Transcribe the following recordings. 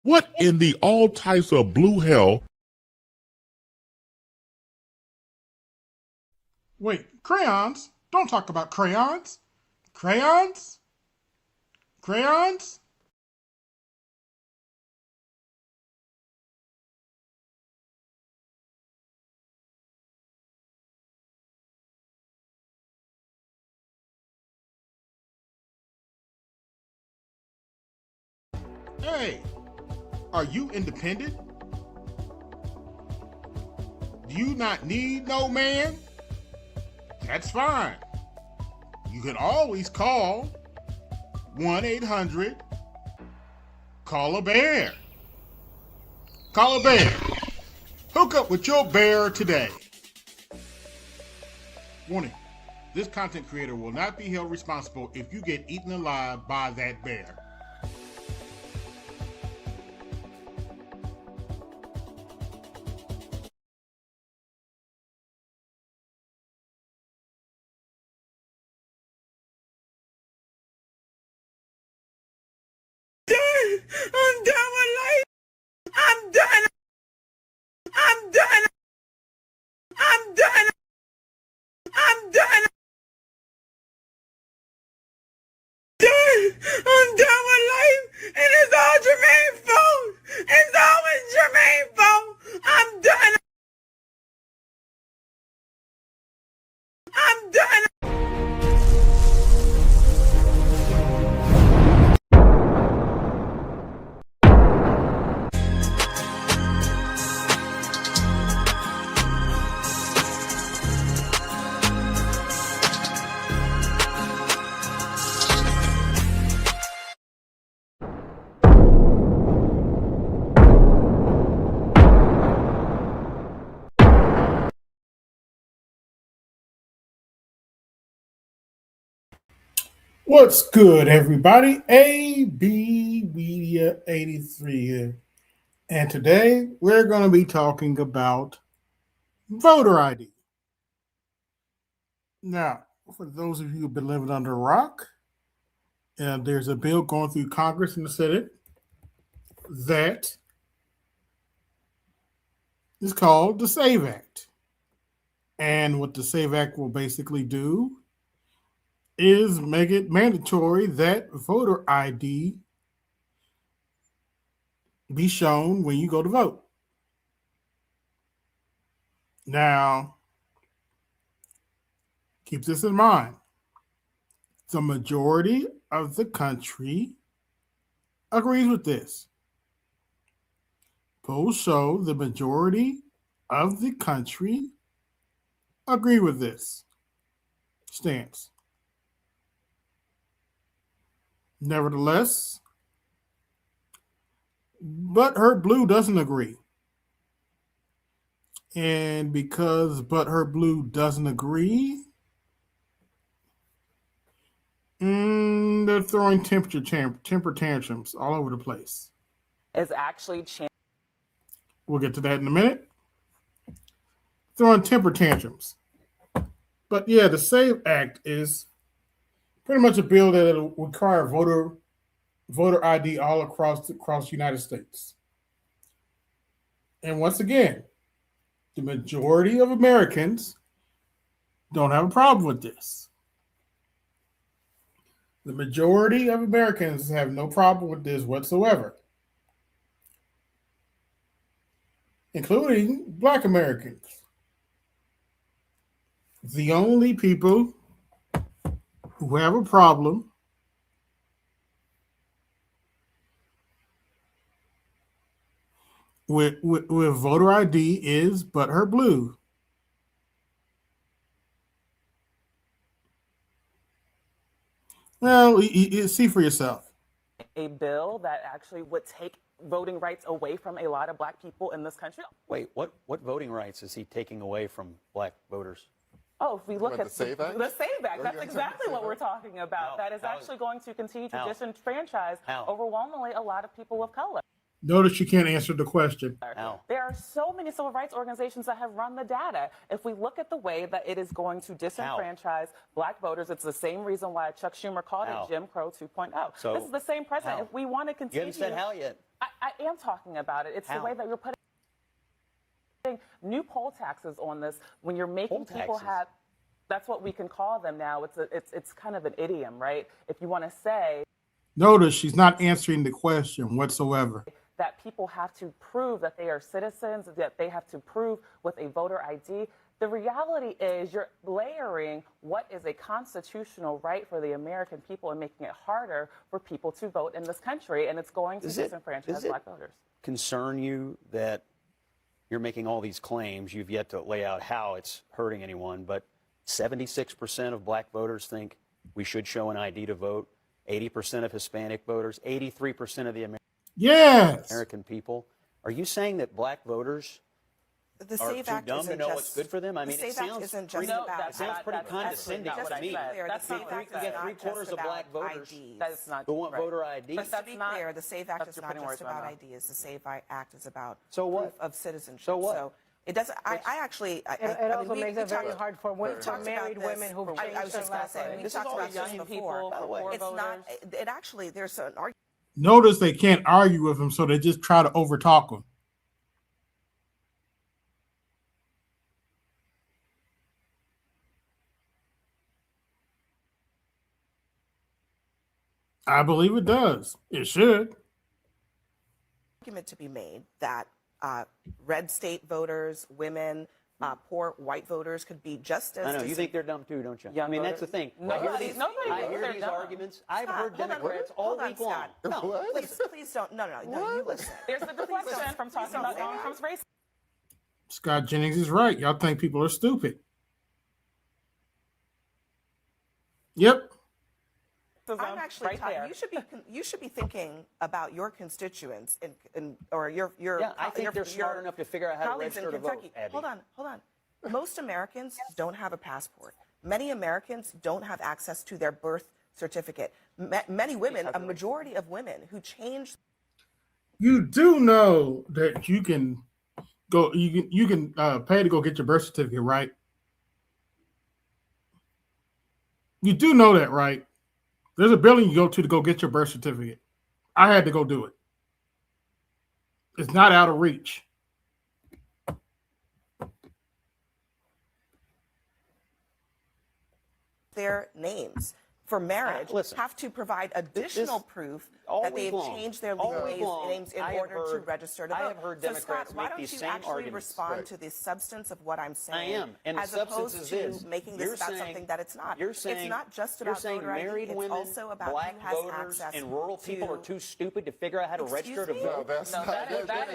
What in the all types of blue hell? Wait, crayons? Don't talk about crayons. Crayons? Crayons? Hey, are you independent? Do you not need no man? That's fine. You can always call 1-800 Call a Bear. Call a bear. Hook up with your bear today. Warning, this content creator will not be held responsible if you get eaten alive by that bear. I'm done with life. I'm done. I'm done. I'm done. I'm done. I'm done with life. And it's all Jermaine's fault. It's always Jermaine's fault. I'm done. I'm done. What's good, everybody? ABMedia83 here. And today we're going to be talking about voter ID. Now, for those of you who've been living under a rock, there's a bill going through Congress and the Senate that is called the SAVE Act. And what the SAVE Act will basically do is make it mandatory that voter ID be shown when you go to vote. Now, keep this in mind. The majority of the country agrees with this. Polls show the majority of the country agree with this stance. Nevertheless, Butthurt Blue doesn't agree. And because Butthurt Blue doesn't agree, they're throwing temper tantrums all over the place. Is actually We'll get to that in a minute. Throwing temper tantrums. But yeah, the SAVE Act is pretty much a bill that will require voter ID all across the United States. And once again, the majority of Americans don't have a problem with this. The majority of Americans have no problem with this whatsoever, including Black Americans. The only people who have a problem with voter ID is Butthurt Blue. Well, you see for yourself. a bill that actually would take voting rights away from a lot of Black people in this country. Wait, what voting rights is he taking away from Black voters? Oh, if we look at the SAVE Act? the SAVE Act, that's exactly what we're talking about. That is actually going to continue to disenfranchise overwhelmingly a lot of people of color. Notice she can't answer the question. How? There are so many civil rights organizations that have run the data. If we look at the way that it is going to disenfranchise black voters, it's the same reason why Chuck Schumer called it Jim Crow 2.0. So, this is the same president. If we want to continue... You haven't said how yet. I am talking about it. It's the way that you're putting new poll taxes on this when you're making people have... That's what we can call them now. It's kind of an idiom, right? If you want to say... Notice she's not answering the question whatsoever. That people have to prove that they are citizens, that they have to prove with a voter ID. The reality is you're layering what is a constitutional right for the American people and making it harder for people to vote in this country, and it's going to disenfranchise black voters. Concern you that you're making all these claims? You've yet to lay out how it's hurting anyone, but 76% of black voters think we should show an ID to vote. 80% of Hispanic voters, 83% of the American people. Are you saying that black voters are too dumb to know what's good for them? I mean, it sounds pretty condescending to me. That's not we can get 3/4 of black voters who want voter ID. But to be clear, the SAVE Act is not just about ideas. The SAVE Act is about proof of citizenship. So what? So it doesn't. I actually. It also makes it very hard for married women who've changed I was just going to say, we talked about this before. It's not. It actually, there's an argument. Notice they can't argue with him, so they just try to overtalk him. I believe it does. It should. Argument to be made that red state voters, women, poor white voters could be just as... I know, you think they're dumb too, don't you? I mean, that's the thing. I hear these arguments. I've heard Democrats all week long. No, please don't. No, you listen. There's the deflection from talking about Donald Trump's race. Scott Jennings is right. Y'all think people are stupid. Yep. I'm actually you should be thinking about your constituents or your I think they're smart enough to figure out how to register to vote. Abby. Hold on. Most Americans don't have a passport. Many Americans don't have access to their birth certificate. Many women, a majority of women who change. You do know that you can go. You can pay to go get your birth certificate, right? You do know that, right? There's a building you go to go get your birth certificate. I had to go do it. It's not out of reach. Their names for marriage have to provide additional proof that they've changed their legal names in order to register to vote. I have heard Democrats make these same arguments. Why don't you actually respond to the substance of what I'm saying? I am, and as the substance opposed is to making this about something that it's not. You're saying, it's not just about voter ID. married it's women, also about black who has voters, access and rural people are too stupid to figure out how to register to vote. No, that's not. That is not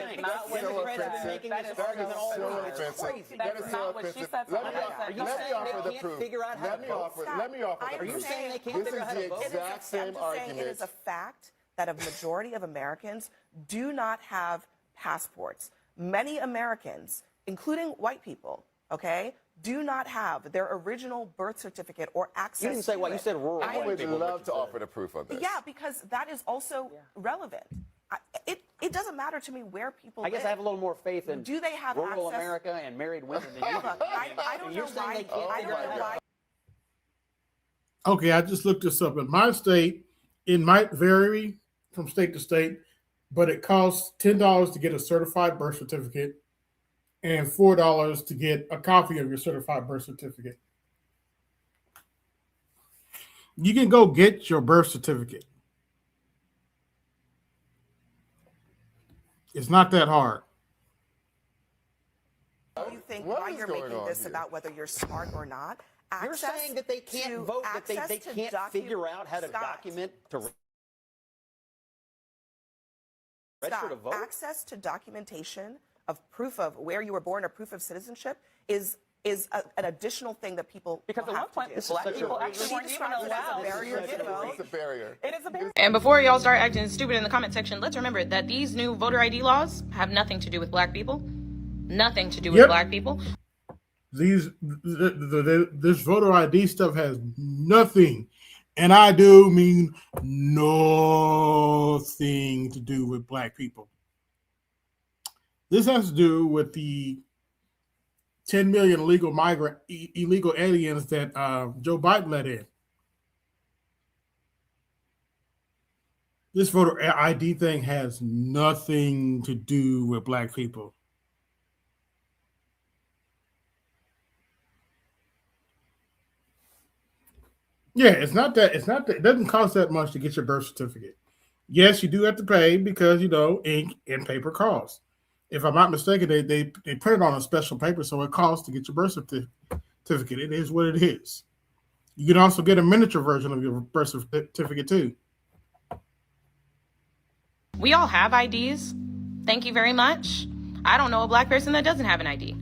what she said. Are you saying they can't figure out how to vote? Let me offer the proof. Are you saying they can't figure out how to vote? Exact same argument. It is a fact that a majority of Americans do not have passports. Many Americans, including white people, do not have their original birth certificate or access. You didn't say what you said. Rural. I would love to offer the proof of this. Yeah, because that is also relevant. It doesn't matter to me where people live. I guess I have a little more faith in do they have rural access? America and married women than you do. Look, I don't know why. Okay, I just looked this up. In my state, it might vary from state to state, but it costs $10 to get a certified birth certificate and $4 to get a copy of your certified birth certificate. You can go get your birth certificate. It's not that hard. You think why you're making this about whether you're smart or not? You're saying that they can't vote, that they can't figure out how to document to register to vote? Access to documentation of proof of where you were born or proof of citizenship is an additional thing that people because at one point black people actually weren't even allowed. It's a barrier. It is a barrier. And before y'all start acting stupid in the comment section, let's remember that these new voter ID laws have nothing to do with black people. Nothing to do with black people. This voter ID stuff has nothing, and I do mean nothing to do with black people. This has to do with the 10 million illegal aliens that Joe Biden let in. This voter ID thing has nothing to do with black people. Yeah, it's not that. It doesn't cost that much to get your birth certificate. Yes, you do have to pay because, ink and paper costs. If I'm not mistaken, they put it on a special paper, so it costs to get your birth certificate. It is what it is. You can also get a miniature version of your birth certificate too. We all have IDs. Thank you very much. I don't know a black person that doesn't have an ID.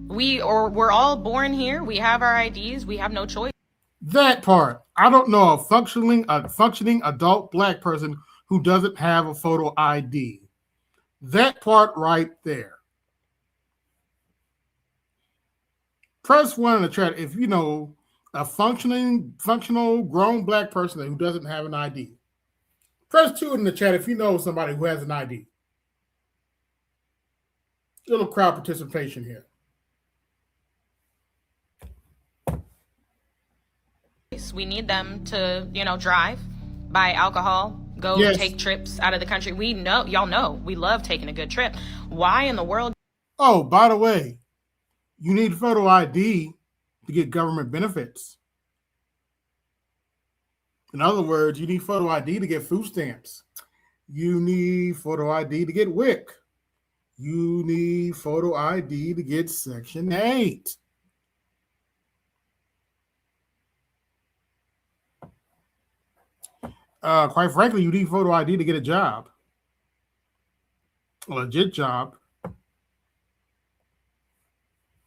We're all born here. We have our IDs. We have no choice. That part. I don't know a functioning adult black person who doesn't have a photo ID. That part right there. Press 1 in the chat if you know a functional grown black person who doesn't have an ID. Press 2 in the chat if you know somebody who has an ID. A little crowd participation here. We need them to, drive, buy alcohol, go take trips out of the country. We know, y'all know, we love taking a good trip. Why in the world? Oh, by the way, you need photo ID to get government benefits. In other words, you need photo ID to get food stamps. You need photo ID to get WIC. You need photo ID to get Section 8. Quite frankly, you need photo ID to get a job. A legit job.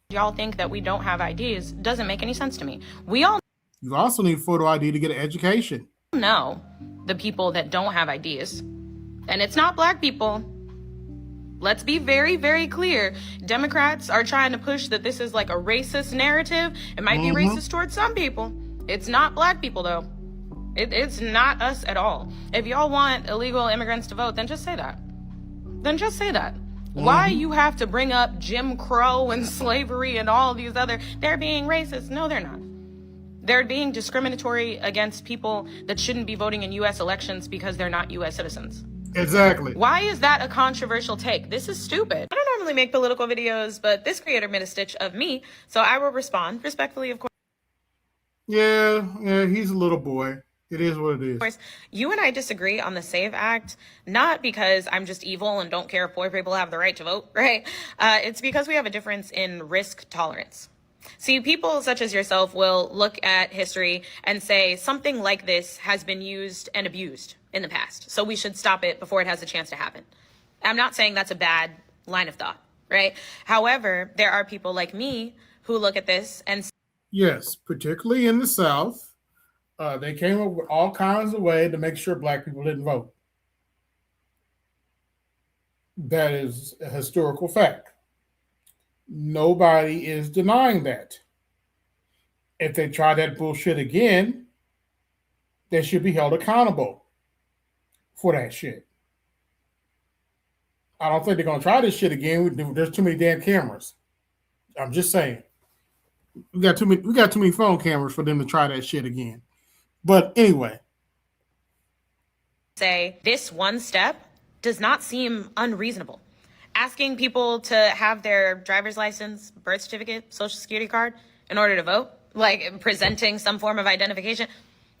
Y'all think that we don't have IDs doesn't make any sense to me. You also need photo ID to get an education. Know the people that don't have IDs. And it's not black people. Let's be very, very clear. Democrats are trying to push that this is like a racist narrative. It might be racist towards some people. It's not black people, though. It's not us at all. If y'all want illegal immigrants to vote, then just say that. Why you have to bring up Jim Crow and slavery and all these other, they're being racist. No, they're not. They're being discriminatory against people that shouldn't be voting in U.S. elections because they're not U.S. citizens. Exactly. Why is that a controversial take? This is stupid. I don't normally make political videos, but this creator made a stitch of me, so I will respond respectfully, of course. Yeah, he's a little boy. It is what it is. Of course, you and I disagree on the SAVE Act, not because I'm just evil and don't care if poor people have the right to vote, right? It's because we have a difference in risk tolerance. See, people such as yourself will look at history and say something like this has been used and abused in the past, so we should stop it before it has a chance to happen. I'm not saying that's a bad line of thought, right? However, there are people like me who look at this and... Yes, particularly in the South. They came up with all kinds of ways to make sure black people didn't vote. That is a historical fact. Nobody is denying that. If they try that bullshit again, they should be held accountable for that shit. I don't think they're going to try this shit again. There's too many damn cameras. I'm just saying. We got too many phone cameras for them to try that shit again. But anyway. Say this one step does not seem unreasonable. Asking people to have their driver's license, birth certificate, social security card in order to vote, like presenting some form of identification,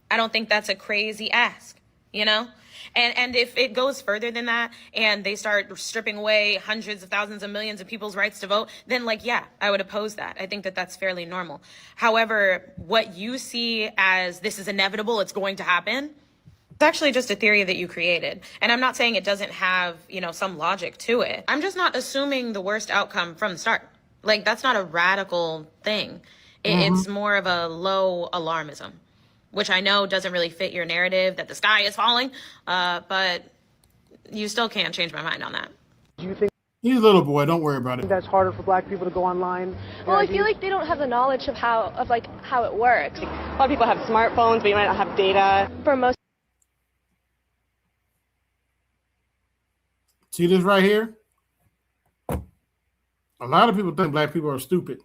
I don't think that's a crazy ask, And if it goes further than that and they start stripping away hundreds of thousands of millions of people's rights to vote, then I would oppose that. I think that that's fairly normal. However, what you see as this is inevitable, it's going to happen, it's actually just a theory that you created. And I'm not saying it doesn't have, some logic to it. I'm just not assuming the worst outcome from the start. Like, that's not a radical thing. It's more of a low alarmism, which I know doesn't really fit your narrative that the sky is falling, but you still can't change my mind on that. Do you think he's a little boy? Don't worry about it. That's harder for black people to go online? Well, I feel like they don't have the knowledge of how it works. A lot of people have smartphones, but you might not have data. For most. See this right here? A lot of people think black people are stupid.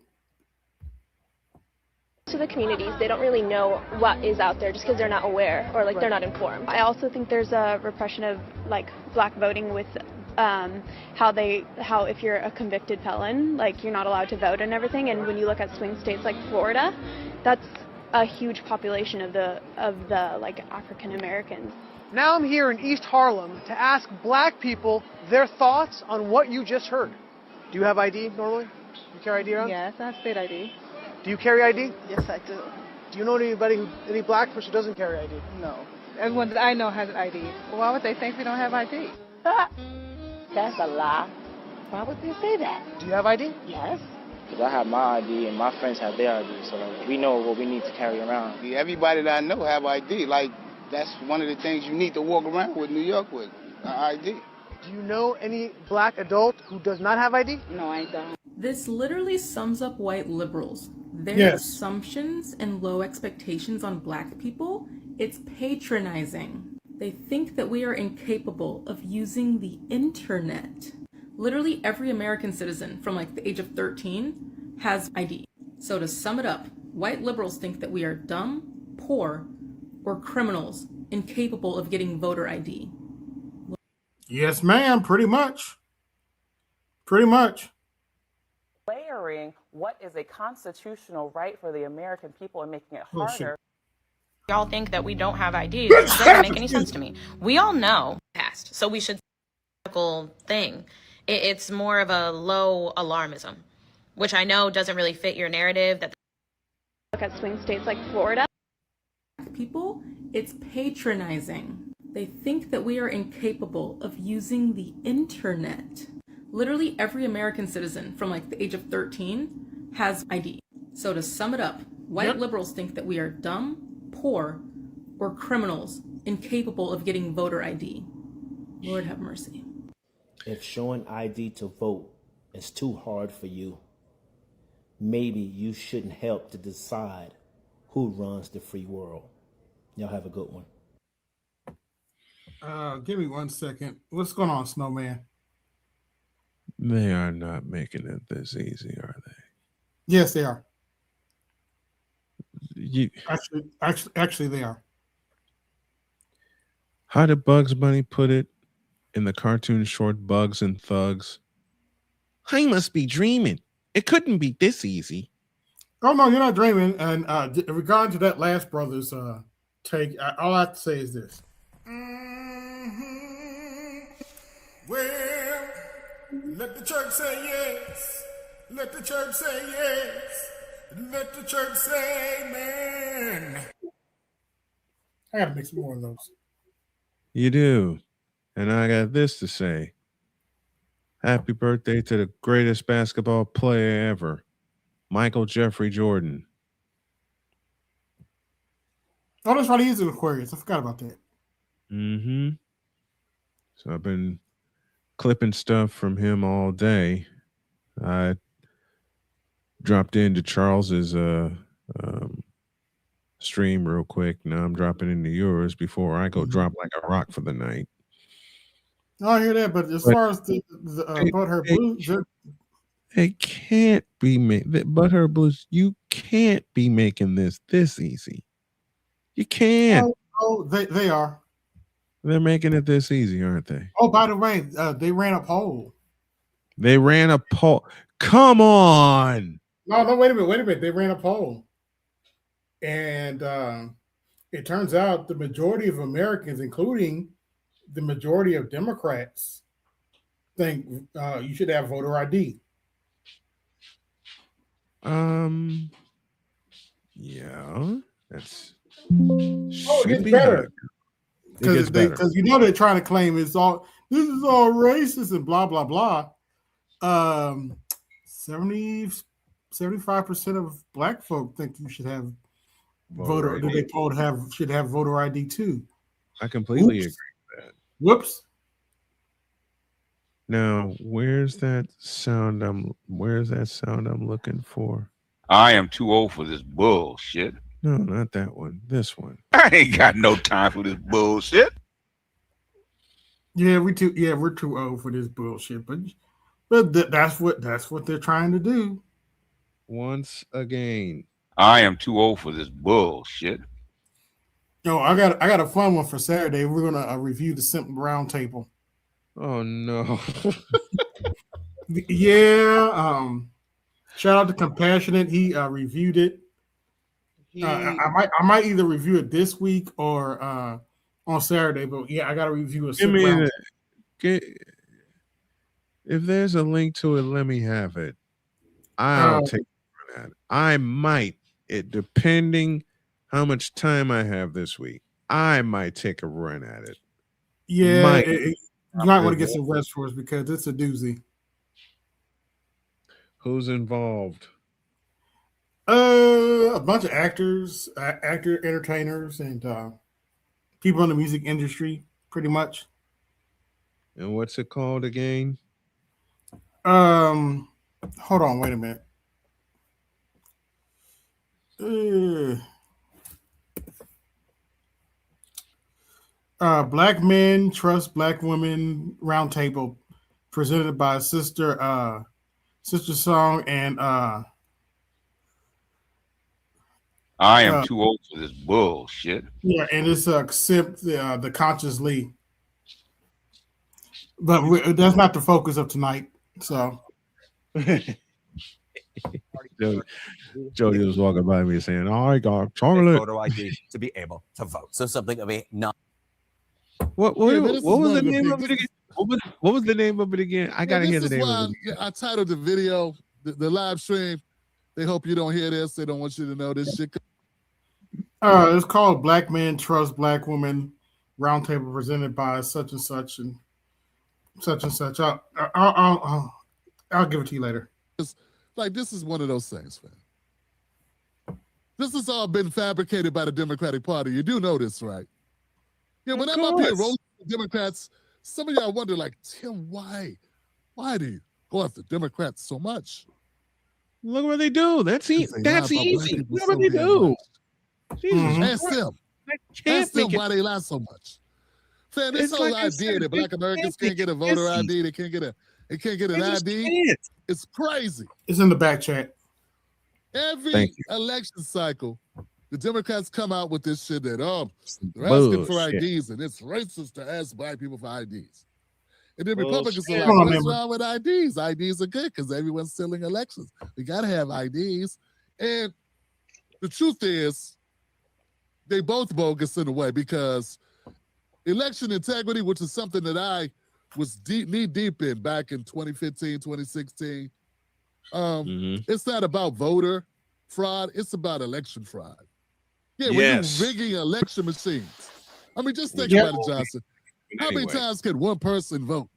To the communities, they don't really know what is out there just because they're not aware or like they're not informed. I also think there's a repression of like black voting with how if you're a convicted felon, like you're not allowed to vote and everything. And when you look at swing states like Florida, that's a huge population of the like African Americans. Now I'm here in East Harlem to ask black people their thoughts on what you just heard. Do you have ID normally? Do you carry ID around? Yes, I have state ID. Do you carry ID? Yes, I do. Do you know any black person who doesn't carry ID? No. Everyone that I know has an ID. Well, why would they think we don't have ID? That's a lie. Why would they say that? Do you have ID? Yes. Because I have my ID and my friends have their ID, so like, we know what we need to carry around. Everybody that I know have ID. Like, that's one of the things you need to walk around with New York with, ID. Do you know any black adult who does not have ID? No, I don't. This literally sums up white liberals. Their assumptions and low expectations on black people, it's patronizing. They think that we are incapable of using the internet. Literally every American citizen from like the age of 13 has ID. So to sum it up, white liberals think that we are dumb, poor, or criminals incapable of getting voter ID. Yes, ma'am, pretty much. Pretty much. Layering what is a constitutional right for the American people and making it harder. Y'all think that we don't have ID. It doesn't make any sense to me. We all know past, so we should thing. It's more of a low alarmism, which I know doesn't really fit your narrative. That Look at swing states like Florida. People, it's patronizing. They think that we are incapable of using the internet. Literally every American citizen from like the age of 13 has ID. So to sum it up, white liberals think that we are dumb, poor, or criminals incapable of getting voter ID. Lord have mercy. If showing ID to vote is too hard for you, maybe you shouldn't help to decide who runs the free world. Y'all have a good one. Give me 1 second. What's going on, Snowman? They are not making it this easy, are they? Yes, they are. Actually, they are. How did Bugs Bunny put it in the cartoon short Bugs and Thugs? I must be dreaming. It couldn't be this easy. Oh, no, you're not dreaming. And regarding to that last brother's take, all I have to say is this. Well, let the church say yes. Let the church say yes. Let the church say amen. I gotta make some more of those. You do. And I got this to say. Happy birthday to the greatest basketball player ever, Michael Jeffrey Jordan. Oh, that's right. He's an Aquarius. I forgot about that. Mm-hmm. So I've been clipping stuff from him all day. I dropped into Charles's stream real quick. Now I'm dropping into yours before I go drop like a rock for the night. Oh, I hear that, but as far as the Butthurt Blues, it can't be made. Butthurt Blues, you can't be making this easy. You can't. Oh, they are. They're making it this easy, aren't they? Oh, by the way, they ran a poll. They ran a poll. Come on. No, wait a minute. They ran a poll. And it turns out the majority of Americans, including the majority of Democrats, think you should have voter ID. Yeah, that's. Oh, it gets better. Because you know they're trying to claim this is all racist and blah blah blah. 75% of black folk think you should have voter. Do they poll should have voter ID too? I completely agree with that. Whoops. Now, where's that sound I'm looking for? I am too old for this bullshit. No, not that one. This one. I ain't got no time for this bullshit. Yeah, we're too old for this bullshit. But But that's what they're trying to do. Once again. I am too old for this bullshit. Yo, I got a fun one for Saturday. We're gonna review the Simp Roundtable. Oh no. Yeah. Shout out to Compassionate. He reviewed it. I might either review it this week or on Saturday. But yeah, I got to review a Simp Roundtable. If there's a link to it, let me have it. I'll take a run at it. I might, depending how much time I have this week, I might take a run at it. Yeah, you might want to get some rest for us because it's a doozy. Who's involved? A bunch of actors, entertainers, and people in the music industry, pretty much. And what's it called again? Hold on, wait a minute. Black Men Trust Black Women Roundtable, presented by Sister Song and I am too old for this bullshit. Yeah, and it's Simp the Conscious Lee. But that's not the focus of tonight. So Jody was walking by me saying, I got chocolate. Photo ID to be able to vote. So something of a not. What was the name of it again? What was the name of it again? I gotta hear the name of it. I titled the video, the live stream. They hope you don't hear this. They don't want you to know this shit. It's called Black Men Trust Black Women Roundtable, presented by such and such and such and such. I'll give it to you later. This is one of those things, man. This has all been fabricated by the Democratic Party. You do know this, right? Yeah, when I'm up here roasting the Democrats, some of y'all wonder, Tim, why do you go after Democrats so much? Look what they do. That's easy. Look what they do. Ask them. Ask them why they lie so much. Fam, this whole idea that Black Americans can't get a voter ID, they can't get an ID. It's crazy. It's in the back chat. Every election cycle, the Democrats come out with this shit that they're asking for IDs and it's racist to ask Black people for IDs. And then Republicans are like, what's wrong with IDs? IDs are good because everyone's stealing elections. We got to have IDs. And the truth is, they both bogus in a way because election integrity, which is something that I was knee deep in back in 2015, 2016. It's not about voter fraud. It's about election fraud. Yeah, when you're rigging election machines. I mean, just think about it, Johnson. How many times can one person vote?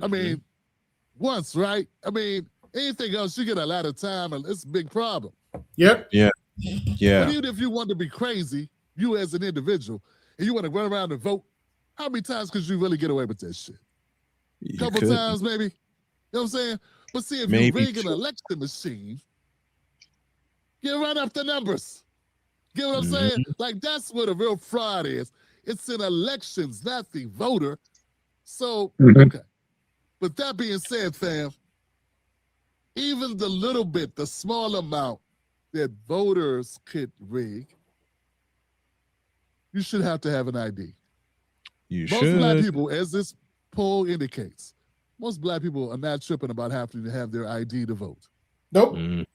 I mean, once, right? I mean, anything else, you get a lot of time, and it's a big problem. Yep. Yeah. But even if you want to be crazy, you as an individual, and you want to run around and vote, how many times could you really get away with that shit? A couple times, maybe. You know what I'm saying? But see, if you rig an election machine, you run up the numbers. Get what I'm saying? That's what a real fraud is. It's in elections, not the voter. So, okay. But that being said, fam, even the little bit, the small amount that voters could rig, you should have to have an ID. Most Black people, as this poll indicates, most Black people are not tripping about having to have their ID to vote. Nope.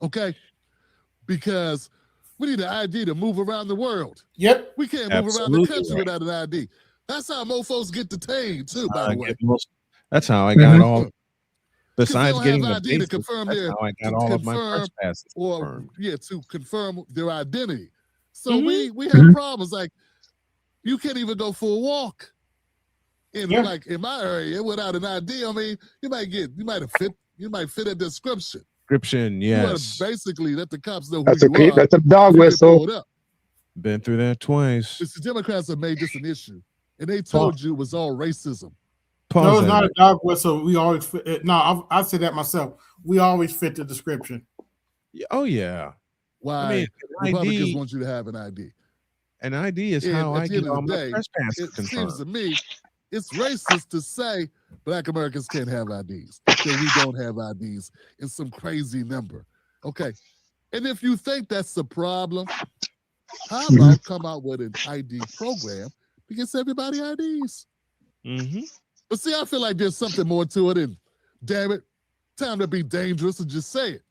Okay? Because we need an ID to move around the world. Yep. We can't move around the country without an ID. That's how mofos get detained, too, by the way. That's how I got all. Besides getting the ID to confirm that's how I got all of my first passes confirmed. To confirm their identity. So we have problems. Like, you can't even go for a walk in in my area without an ID. I mean, you might fit a description. Yes. You basically let the cops know That's who you are. That's a dog whistle. Been through that twice. It's the Democrats have made this an issue, and they told you it was all racism. No, it's not a dog whistle. We always fit. No, I say that myself. We always fit the description. Oh yeah. Why? I mean, Republicans want you to have an ID. An ID is how I get all my press passes confirmed. It seems to me it's racist to say Black Americans can't have IDs, that we don't have IDs in some crazy number. Okay. And if you think that's the problem, how about come out with an ID program that gets everybody IDs? Mm-hmm. But see, I feel like there's something more to it, and damn it, time to be dangerous and just say it.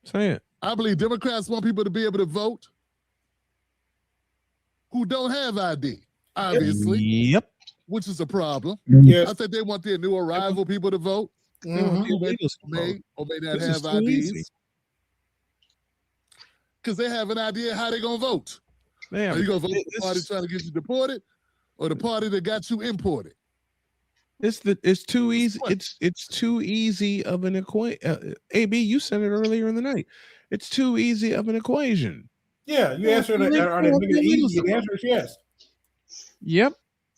Say it. I believe Democrats want people to be able to vote who don't have ID, obviously. Yep. Which is a problem. Yes. I think they want their new arrival people to vote. Mhm. Who may or may not This is have too IDs. easy. Because they have an idea how they're going to vote. They have- Are you going to vote for the this party is- trying to get you deported or the party that got you imported? It's too easy. It's too easy of an equation. AB, you said it earlier in the night. It's too easy of an equation. Yeah, you answered it. Are they making it easy? The answer is yes. Yep.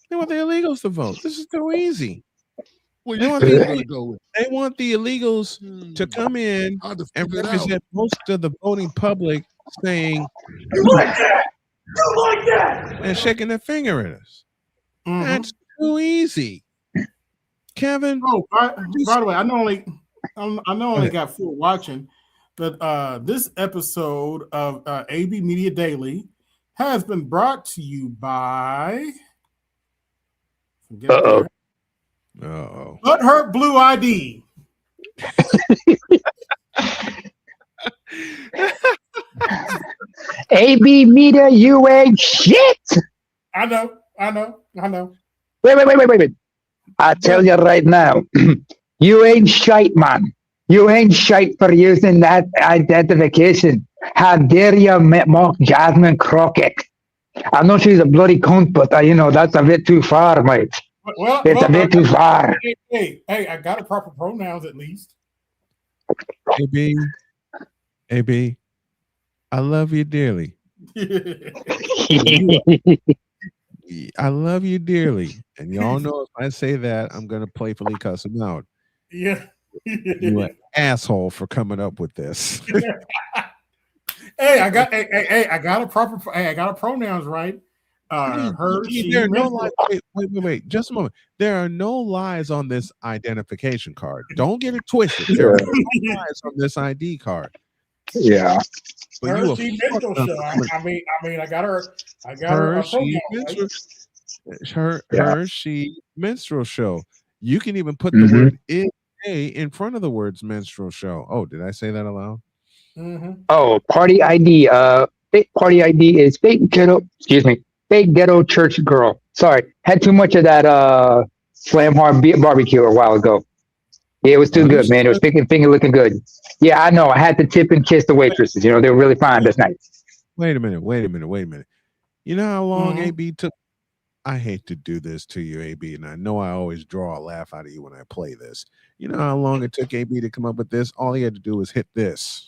They want the illegals to vote. This is too easy. Well, They you want, think the, they're gonna go with? they want the illegals to come in Hard to and figure it out. represent most of the voting public, saying You like that? You like that? and shaking their finger at us. Mhm. That's too easy. Kevin. Oh, by the way, I know only got full watching, but this episode of AB Media Daily has been brought to you by. Uh-oh. Butthurt Blue ID. AB Media, you ain't shit. I know. Wait. I tell you right now, you ain't shite, man. You ain't shite for using that identification. How dare you mock Jasmine Crockett? I know she's a bloody cunt, but that's a bit too far, mate. It's a bit too far. Hey, I got the proper pronouns at least. AB, I love you dearly. I love you dearly. And y'all know if I say that, I'm going to playfully cuss him out. Yeah. You an asshole for coming up with this. Hey, I got a pronouns right. Her, she, there are no lies. Wait. Just a moment. There are no lies on this identification card. Don't get it twisted. There are no lies on this ID card. Yeah. But her, you she, minstrel show. I mean, I got her her, pronoun right. Her, she, minstrel show. You can even put Mm-hmm. the word "a" in front of the words minstrel show. Oh, did I say that aloud? Mm-hmm. Oh, party ID. Party ID is fake ghetto. Excuse me. Fake ghetto church girl. Sorry, had too much of that slam hard barbecue a while ago. Yeah, it was too good, man. It was finger looking good. Yeah, I know. I had to tip and kiss the waitresses. They were really fine this night. Wait a minute. You know how long AB took? I hate to do this to you, AB, and I know I always draw a laugh out of you when I play this. You know how long it took AB to come up with this? All he had to do was hit this.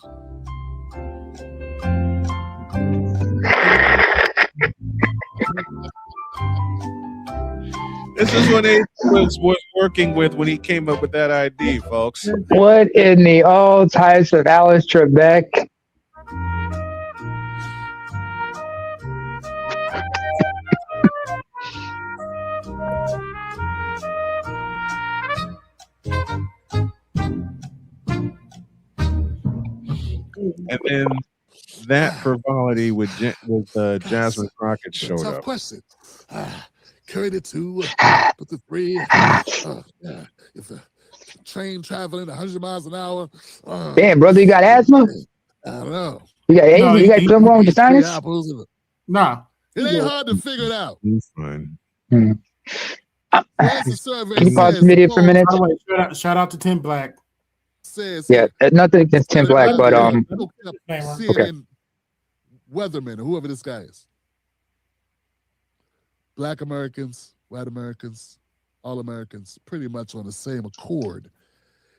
This is what he was working with when he came up with that ID, folks. What in the all types of Alice Trebek? And then that frivolity with Jasmine Crockett showed Tough up. question. Carried it to, put the 3. If a train traveling 100 miles an hour. Damn, brother, you got asthma? I don't know. You got AIDS? You got something wrong with your sinus? Nah. It ain't hard to figure it out. He's fine. Hmm. Where's the survey? Can you pause the video for a minute? By the way, shout out to Tim Black. Says Yeah, nothing against Tim Black, but CNN weatherman or whoever this guy is. Black Americans, white Americans, all Americans, pretty much on the same accord.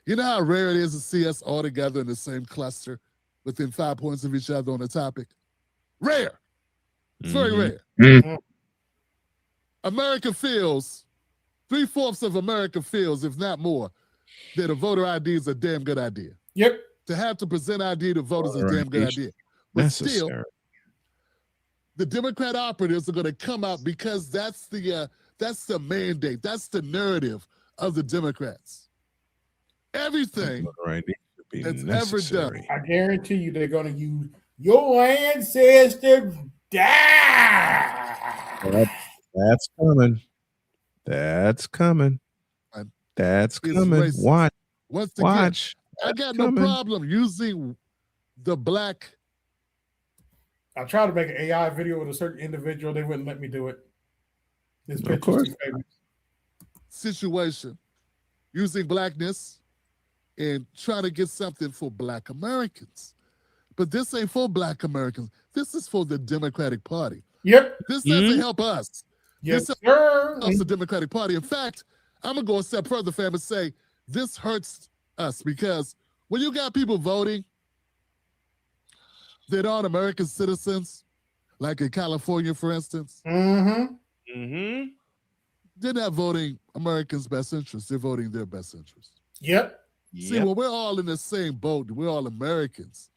You know how rare it is to see us all together in the same cluster within 5 points of each other on a topic? Rare. It's very rare. Mm. America feels, 3/4 of America feels, if not more, that a voter ID is a damn good idea. Yep. To have to present ID to voters is a damn good idea. But still, the Democrat operatives are going to come out because that's the That's the mandate. That's the narrative of the Democrats. Everything that's ever done. I guarantee you they're going to use your ancestors die. That's coming. That's coming. That's coming. Racist. Watch. Once again, Watch. I got no problem using the black. I tried to make an AI video with a certain individual. They wouldn't let me do it. This Of picture's course. too famous. Situation using blackness and trying to get something for black Americans. But this ain't for black Americans. This is for the Democratic Party. Yep. This doesn't help us. Yes, this sir. helps the Democratic Party. In fact, I'm going to go a step further, fam, and say this hurts us because when you got people voting that aren't American citizens, like in California, for instance, they're not voting Americans' best interests. They're voting their best interests. Yep. See, well, we're all in the same boat. We're all Americans.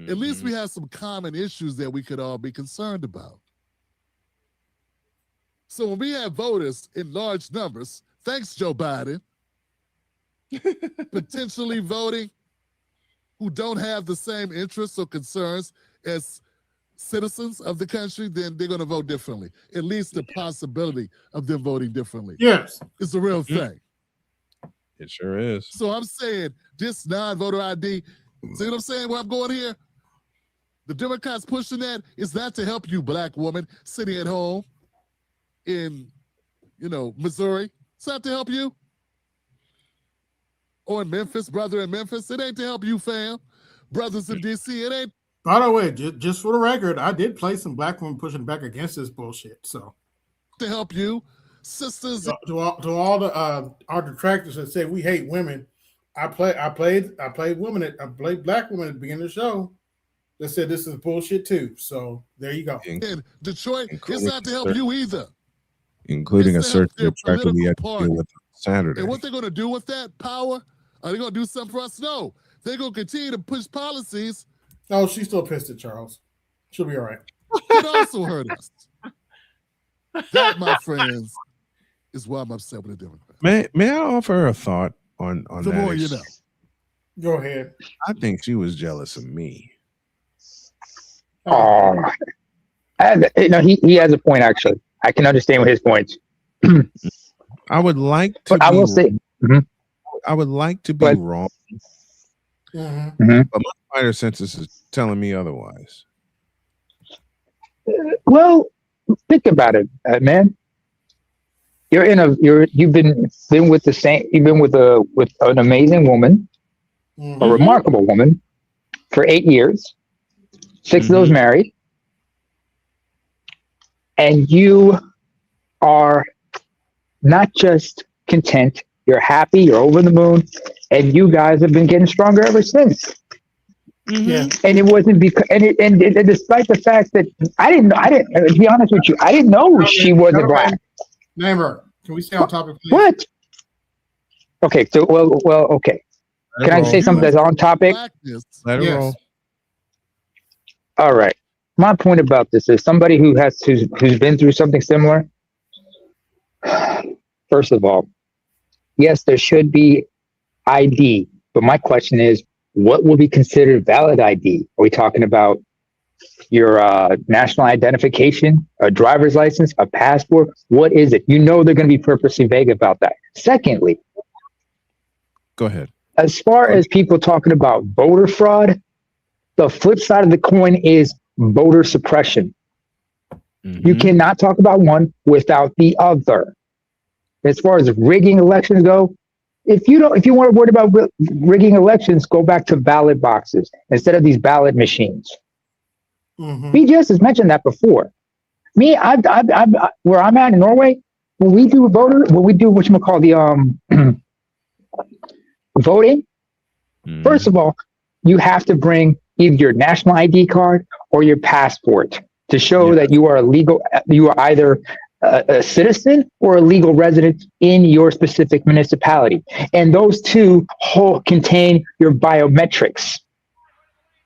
At least we have some common issues that we could all be concerned about. So when we have voters in large numbers, thanks, Joe Biden, potentially voting who don't have the same interests or concerns as citizens of the country, then they're going to vote differently. At least the possibility of them voting differently. Yes. It's a real thing. It sure is. So I'm saying this non-voter ID, see what I'm saying, where I'm going here? The Democrats pushing that is not to help you, black woman, sitting at home in, Missouri. It's not to help you. Or in Memphis, brother in Memphis. It ain't to help you, fam. Brothers in D.C., it ain't. By the way, just for the record, I did play some black women pushing back against this bullshit. So to help you, sisters. To all the our detractors that say we hate women, I played black women at the beginning of the show that said this is bullshit too. So there you go. In Detroit, it's not to help you either. Including a certain detractor we had to deal with Saturday. And what they're going to do with that power? Are they going to do something for us? No. They're going to continue to push policies. Oh, she's still pissed at Charles. She'll be all right. That also hurt us. That, my friends, is why I'm upset with the Democrats. May I offer a thought on the that? more you know. Go ahead. I think she was jealous of me. Oh, he has a point. Actually, I can understand his points. I would like to. But I will say, I would like to be wrong, but my spider senses is telling me otherwise. Well, think about it, man. You've been with the same. You've been with an amazing woman, a remarkable woman, for 8 years. 6 of those married, and you are not just content. You're happy. You're over the moon, and you guys have been getting stronger ever since. Yeah. And it wasn't because, and despite the fact that I didn't, to be honest with you, I didn't know she wasn't black. Never. Can we stay on topic, please? What? Okay. So, well, okay. Can I say something that's on topic? Let it roll. All right. My point about this is somebody who's been through something similar. First of all, yes, there should be ID, but my question is, what will be considered valid ID? Are we talking about your national identification, a driver's license, a passport? What is it? They're going to be purposely vague about that. Secondly, go ahead. As far as people talking about voter fraud, the flip side of the coin is voter suppression. You cannot talk about one without the other. As far as rigging elections go, if you want to worry about rigging elections, go back to ballot boxes instead of these ballot machines. BGS has mentioned that before. Me, where I'm at in Norway, when we do whatchamacall the voting, first of all, you have to bring either your national ID card or your passport to show that you are either a citizen or a legal resident in your specific municipality. And those two contain your biometrics.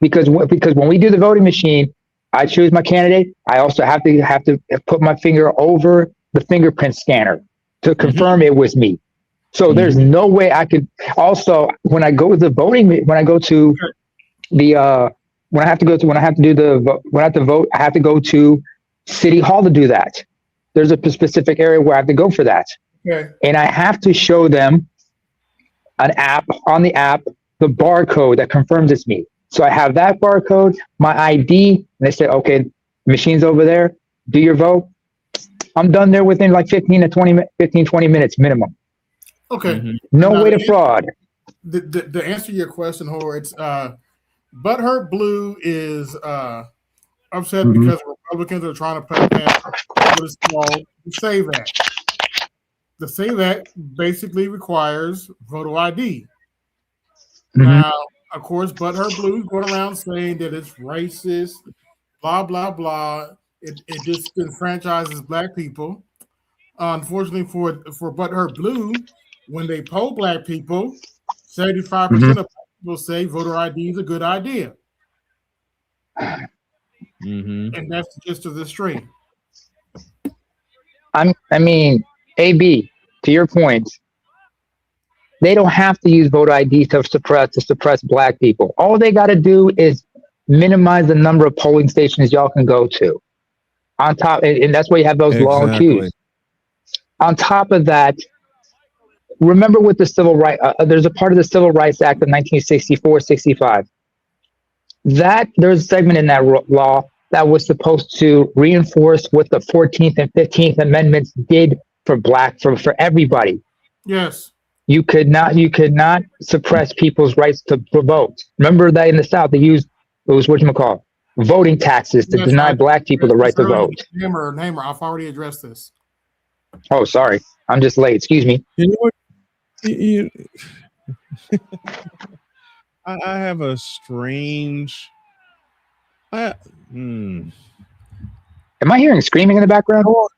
Because when we do the voting machine, I choose my candidate. I also have to put my finger over the fingerprint scanner to confirm it was me. So there's no way I could. Also, when I go to the voting, when I go to the when I have to vote, I have to go to City Hall to do that. There's a specific area where I have to go for that, and I have to show them on the app the barcode that confirms it's me. So I have that barcode, my ID, and they say, okay, machine's over there. Do your vote. I'm done there within like 15, 20 minutes minimum. Okay. No way to fraud. The answer to your question, Howard, it's Butthurt Blue is upset because Republicans are trying to pass what is called the SAVE Act. The SAVE Act basically requires voter ID. Now, of course, Butthurt Blue is going around saying that it's racist, blah, blah, blah. It disenfranchises black people. Unfortunately for Butthurt Blue, when they poll black people, 75% of black people say voter ID is a good idea. And that's the gist of the stream. I mean, AB, to your point, they don't have to use voter ID to suppress black people. All they got to do is minimize the number of polling stations y'all can go to. On top, and that's why you have those long queues. On top of that, remember with the civil right, there's a part of the Civil Rights Act of 1964-65. That there's a segment in that law that was supposed to reinforce what the 14th and 15th Amendments did for for everybody. Yes. You could not suppress people's rights to vote. Remember that in the South they used voting taxes to deny black people the right to vote. Namer, I've already addressed this. Oh, sorry. I'm just late. Excuse me. You know what? I have a strange. Am I hearing screaming in the background? Oh,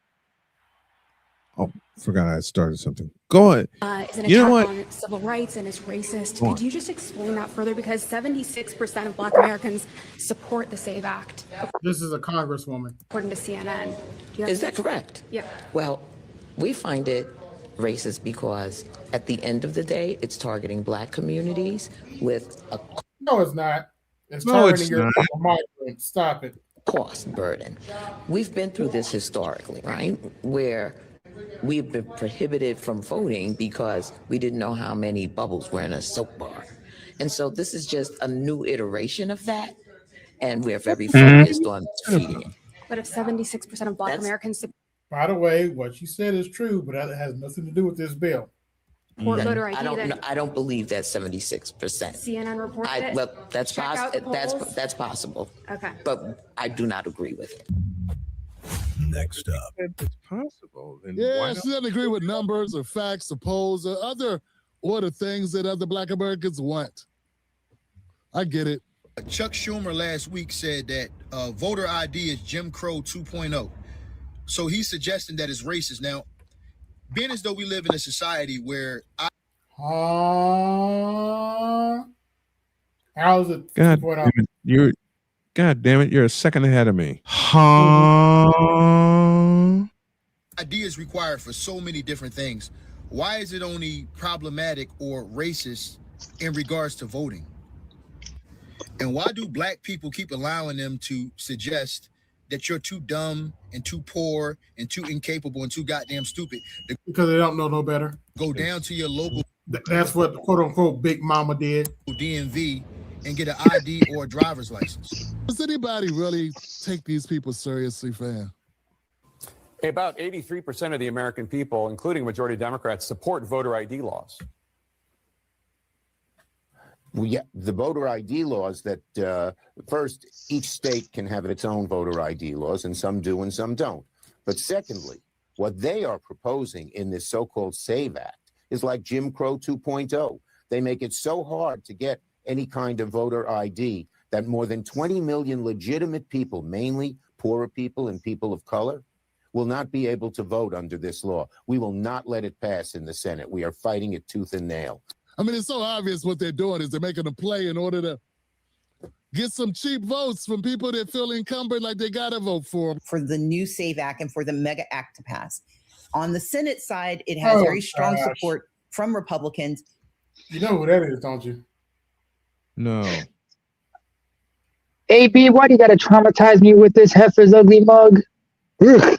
forgot I started something. Go ahead. Is an You know attack what? on civil rights and is racist. Go on. Could you just explain that further? Because 76% of Black Americans support the SAVE Act, This is a congresswoman. according to CNN. Is that correct? Yeah. Well, we find it racist because at the end of the day, it's targeting black communities with a No, it's not. It's No, targeting it's your not. migrants. Stop it. cost burden. We've been through this historically, right? Where we've been prohibited from voting because we didn't know how many bubbles were in a soap bar. And so this is just a new iteration of that. And we're very focused on feeding it. But if 76% of Black Americans By the way, what you said is true, but that has nothing to do with this bill. support voter ID, I don't believe that's 76%. CNN reported it. Well, that's Check out the polls. that's possible. Okay. But I do not agree with it. Next up, it's possible. Then Yeah, why she doesn't agree with numbers or facts or polls or other things that other Black Americans want. I get it. Chuck Schumer last week said that voter ID is Jim Crow 2.0. So he's suggesting that it's racist. Now, being as though we live in a society where how's it? God damn it, God damn it, you're a second ahead of me. Huh? ID is required for so many different things. Why is it only problematic or racist in regards to voting? And why do black people keep allowing them to suggest that you're too dumb and too poor and too incapable and too goddamn stupid? Because they don't know no better. Go down to your local. That's what quote unquote Big Mama did. DMV and get an ID or a driver's license. Does anybody really take these people seriously, fam? About 83% of the American people, including majority Democrats, support voter ID laws. Well, yeah, the voter ID laws that first, each state can have its own voter ID laws, and some do and some don't. But secondly, what they are proposing in this so-called SAVE Act is like Jim Crow 2.0. They make it so hard to get any kind of voter ID that more than 20 million legitimate people, mainly poorer people and people of color, will not be able to vote under this law. We will not let it pass in the Senate. We are fighting it tooth and nail. I mean, it's so obvious what they're doing is they're making a play in order to get some cheap votes from people that feel encumbered like they got to vote for them. For the new SAVE Act and for the MEGA Act to pass. On the Senate side, it has very strong support from Republicans. You know who that is, don't you? No. AB, why do you got to traumatize me with this heifer's ugly mug? Ugh.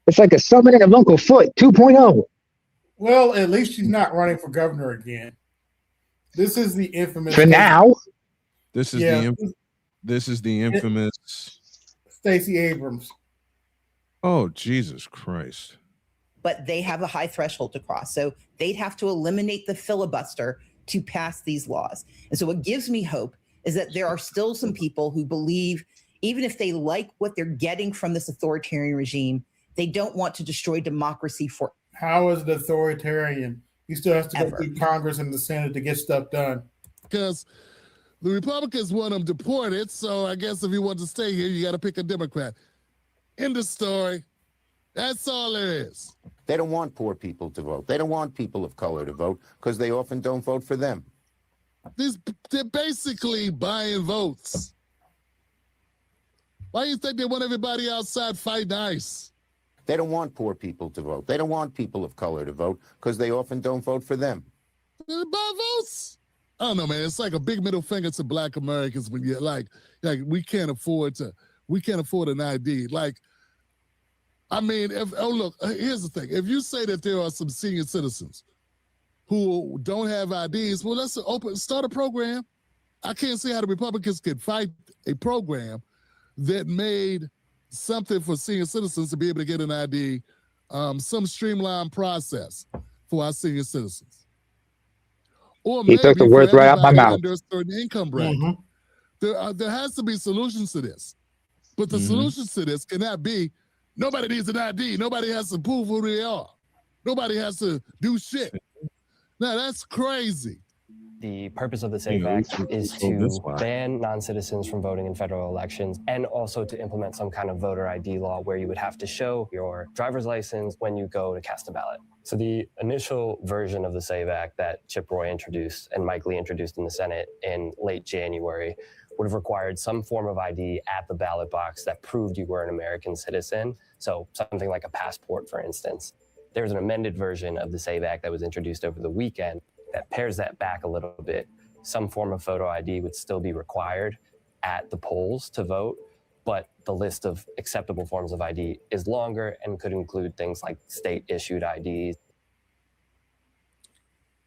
It's like a summoning of Uncle Foot 2.0. Well, at least she's not running for governor again. This is the infamous. For now. This is the infamous Stacey Abrams. Oh, Jesus Christ. But they have a high threshold to cross. So they'd have to eliminate the filibuster to pass these laws. And so what gives me hope is that there are still some people who believe, even if they like what they're getting from this authoritarian regime, they don't want to destroy democracy for. How is it authoritarian? He still has to go through Congress and the Senate to get stuff done. Because the Republicans want him deported, so I guess if you want to stay here, you got to pick a Democrat. End of story. That's all there is. They don't want poor people to vote. They don't want people of color to vote because they often don't vote for them. They're basically buying votes. Why do you think they want everybody outside fighting ICE? They don't want poor people to vote. They don't want people of color to vote because they often don't vote for them. They buy votes. I don't know, man. It's like a big middle finger to Black Americans when you're like we can't afford an ID. Like, I mean, look, here's the thing. If you say that there are some senior citizens who don't have IDs, well, let's start a program. I can't see how the Republicans could fight a program that made something for senior citizens to be able to get an ID, some streamlined process for our senior citizens. Or he took the words right out my mouth. Under a certain income bracket. There has to be solutions to this. But the solutions to this cannot be nobody needs an ID. Nobody has to prove who they are. Nobody has to do shit. Now, that's crazy. The purpose of the SAFE Act is to ban non-citizens from voting in federal elections and also to implement some kind of voter ID law where you would have to show your driver's license when you go to cast a ballot. So the initial version of the SAFE Act that Chip Roy introduced and Mike Lee introduced in the Senate in late January would have required some form of ID at the ballot box that proved you were an American citizen. So something like a passport, for instance. There's an amended version of the SAFE Act that was introduced over the weekend that pares that back a little bit. Some form of photo ID would still be required at the polls to vote, but the list of acceptable forms of ID is longer and could include things like state-issued IDs.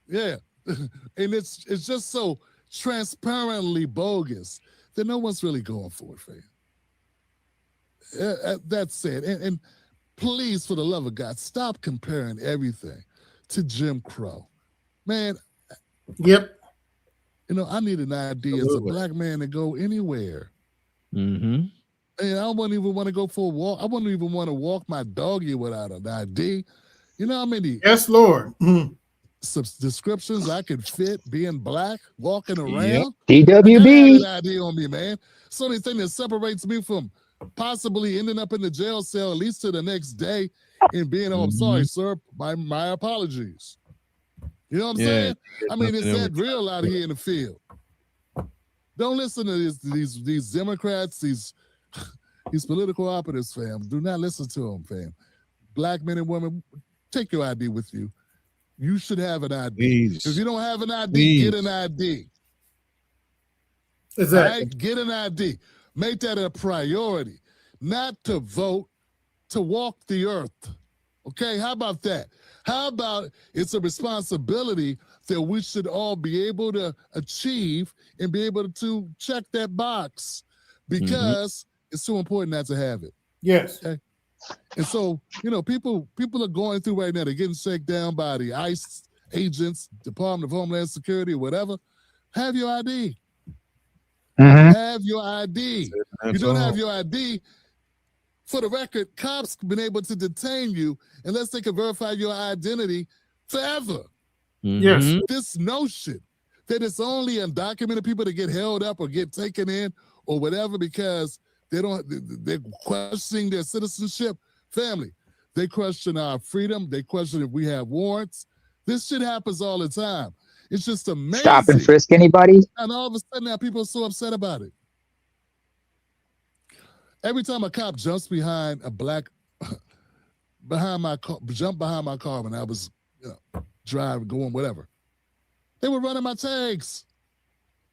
Yeah, and it's just so transparently bogus that no one's really going for it, fam. That's said, and please, for the love of God, stop comparing everything to Jim Crow. Man. Yep. You know, I need an ID as a Black man to go anywhere. And I wouldn't even want to go for a walk. I wouldn't even want to walk my doggy without an ID. You know how many? Yes, Lord. Some descriptions I could fit being Black, walking around. Yep. DWB. I got an ID on me, man. It's the only thing that separates me from possibly ending up in the jail cell at least to the next day and being, I'm sorry, sir, my apologies. You know what I'm saying? I mean, it's that real out here in the field. Don't listen to these Democrats, these political operatives, fam. Do not listen to them, fam. Black men and women, take your ID with you. You should have an ID. If you don't have an ID, get an ID. Exactly. Right? Get an ID. Make that a priority. Not to vote, to walk the earth. Okay, how about that? How about it's a responsibility that we should all be able to achieve and be able to check that box because it's so important not to have it. Yes. Okay? And so, you know, people are going through right now. They're getting shaken down by the ICE agents, Department of Homeland Security, or whatever. Have your ID. Have your ID. You don't have your ID. For the record, cops have been able to detain you unless they can verify your identity forever. Yes. This notion that it's only undocumented people that get held up or get taken in or whatever because they're questioning their citizenship. Family, they question our freedom. They question if we have warrants. This shit happens all the time. It's just amazing. Stop and frisk anybody? And all of a sudden now people are so upset about it. Every time a cop jumps behind a black behind my car, jumped behind my car when I was driving, going, whatever. They were running my tags,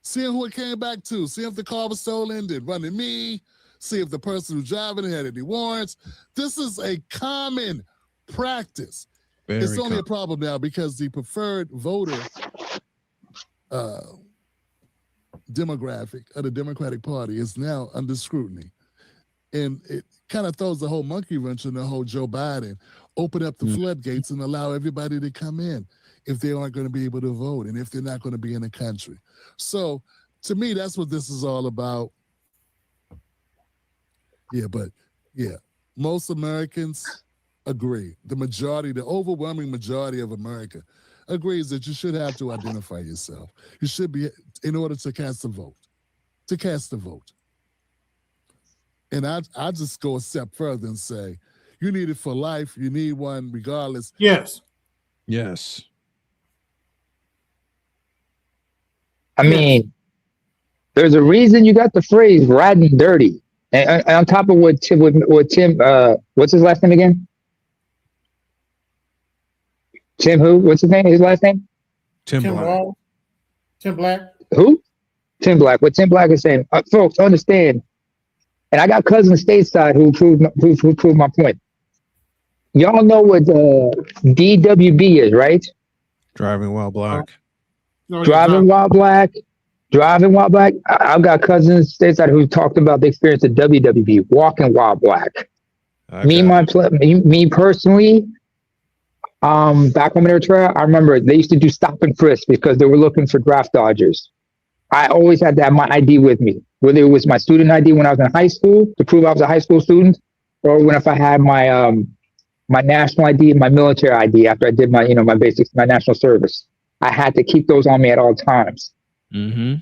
seeing who it came back to, seeing if the car was stolen, then running me, see if the person who's driving it had any warrants. This is a common practice. It's only a problem now because the preferred voter demographic of the Democratic Party is now under scrutiny. And it kind of throws the whole monkey wrench in the whole Joe Biden, open up the floodgates and allow everybody to come in if they aren't going to be able to vote and if they're not going to be in the country. So to me, that's what this is all about. Yeah, but most Americans agree. The overwhelming majority of America agrees that you should have to identify yourself. You should be, in order to cast a vote, And I just go a step further and say, you need it for life. You need one regardless. Yes. I mean, there's a reason you got the phrase "riding dirty," and on top of what Tim, what's his last name again? Tim who? What's his name? His last name? Tim Black. Who? Tim Black. What Tim Black is saying, folks, understand. And I got cousins stateside who proved my point. Y'all know what DWB is, right? Driving while black. Driving while black. I've got cousins stateside who talked about the experience of WWB, walking while black. Me personally, back home in Eritrea, I remember they used to do stop and frisk because they were looking for draft dodgers. I always had to have my ID with me, whether it was my student ID when I was in high school to prove I was a high school student, or if I had my my national ID and my military ID after I did my my basics, my national service. I had to keep those on me at all times. Mm-hmm.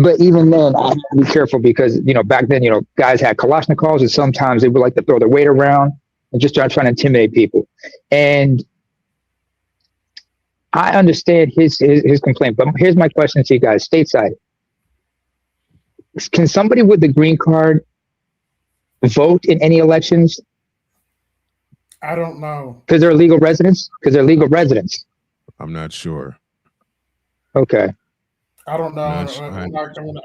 But even then, I had to be careful because back then guys had Kalashnikovs, and sometimes they would like to throw their weight around and just trying to intimidate people. And I understand his complaint, but here's my question to you guys, stateside. Can somebody with the green card vote in any elections? I don't know. Because they're legal residents? I'm not sure. Okay. I don't know.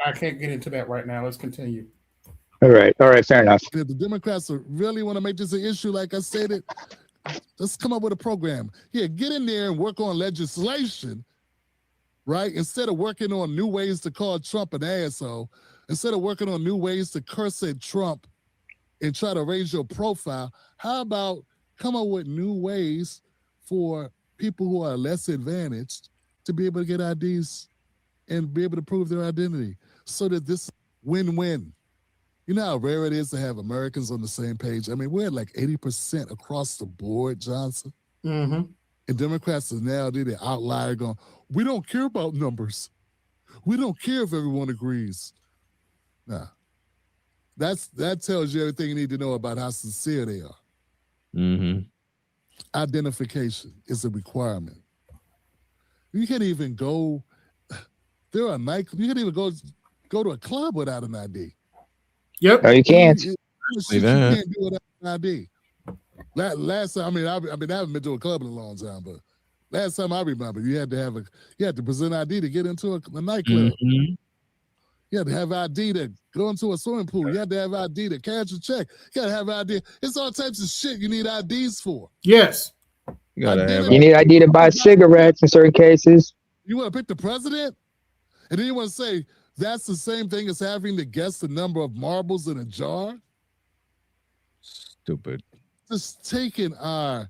I can't get into that right now. Let's continue. All right, fair enough. If the Democrats really want to make this an issue, like I said, let's come up with a program. Yeah, get in there and work on legislation, right? Instead of working on new ways to call Trump an asshole, instead of working on new ways to curse at Trump and try to raise your profile, how about come up with new ways for people who are less advantaged to be able to get IDs and be able to prove their identity so that this win-win. You know how rare it is to have Americans on the same page? I mean, we're at like 80% across the board, Johnson. Mm-hmm. And Democrats are now, they're the outlier going, we don't care about numbers. We don't care if everyone agrees. Nah. That tells you everything you need to know about how sincere they are. Mm-hmm. Identification is a requirement. You can't even go, you can't even go to a club without an ID. Yep. No, you can't. You can't do it without an ID. Last time, I haven't been to a club in a long time, but last time I remember, you had to present ID to get into a nightclub. Mm-hmm. You had to have ID to go into a swimming pool. You had to have ID to cash a check. You got to have ID. It's all types of shit you need IDs for. Yes. You need ID to buy cigarettes in certain cases. You want to pick the president? And then you want to say that's the same thing as having to guess the number of marbles in a jar? Stupid. Just taking the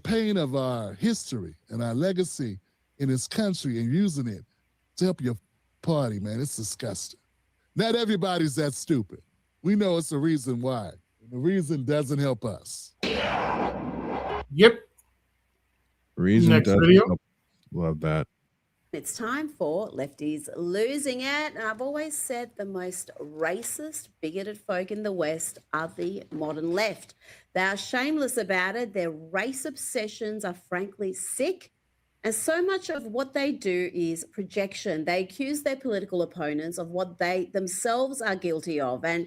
pain of our history and our legacy in this country and using it to help your party, man. It's disgusting. Not everybody's that stupid. We know it's the reason why. The reason doesn't help us. Yep. Reason Next doesn't video. help. Love that. It's time for Lefties Losing It. And I've always said the most racist, bigoted folk in the West are the modern left. They are shameless about it. Their race obsessions are frankly sick. And so much of what they do is projection. They accuse their political opponents of what they themselves are guilty of. And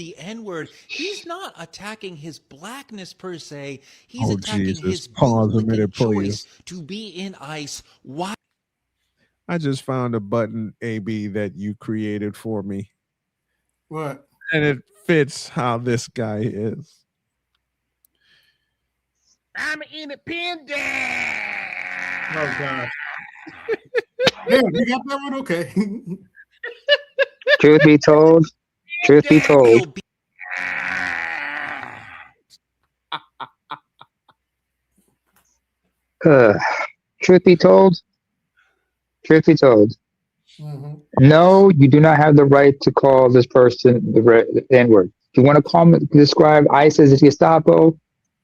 the N-word, he's not attacking his blackness per se. He's Oh, attacking Jesus. his Pause a minute, choice please. to be in ICE. Why? I just found a button, AB, that you created for me. What? And it fits how this guy is. I'm independent. Oh God. Yeah, you got that one? Okay. Truth be told, truth be told, truth be told, truth be told, no, you do not have the right to call this person the N-word. If you want to describe ICE as a Gestapo,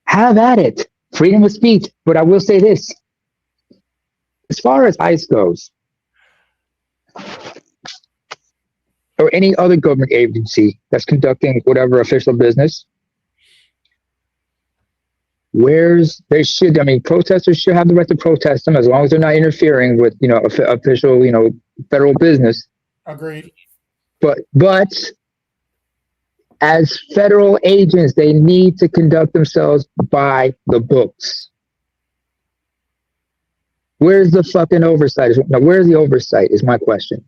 have at it. Freedom of speech. But I will say this. As far as ICE goes, or any other government agency that's conducting whatever official business, protesters should have the right to protest them as long as they're not interfering with, official, federal business. Agreed. But as federal agents, they need to conduct themselves by the books. Where's the fucking oversight? Now, where's the oversight is my question.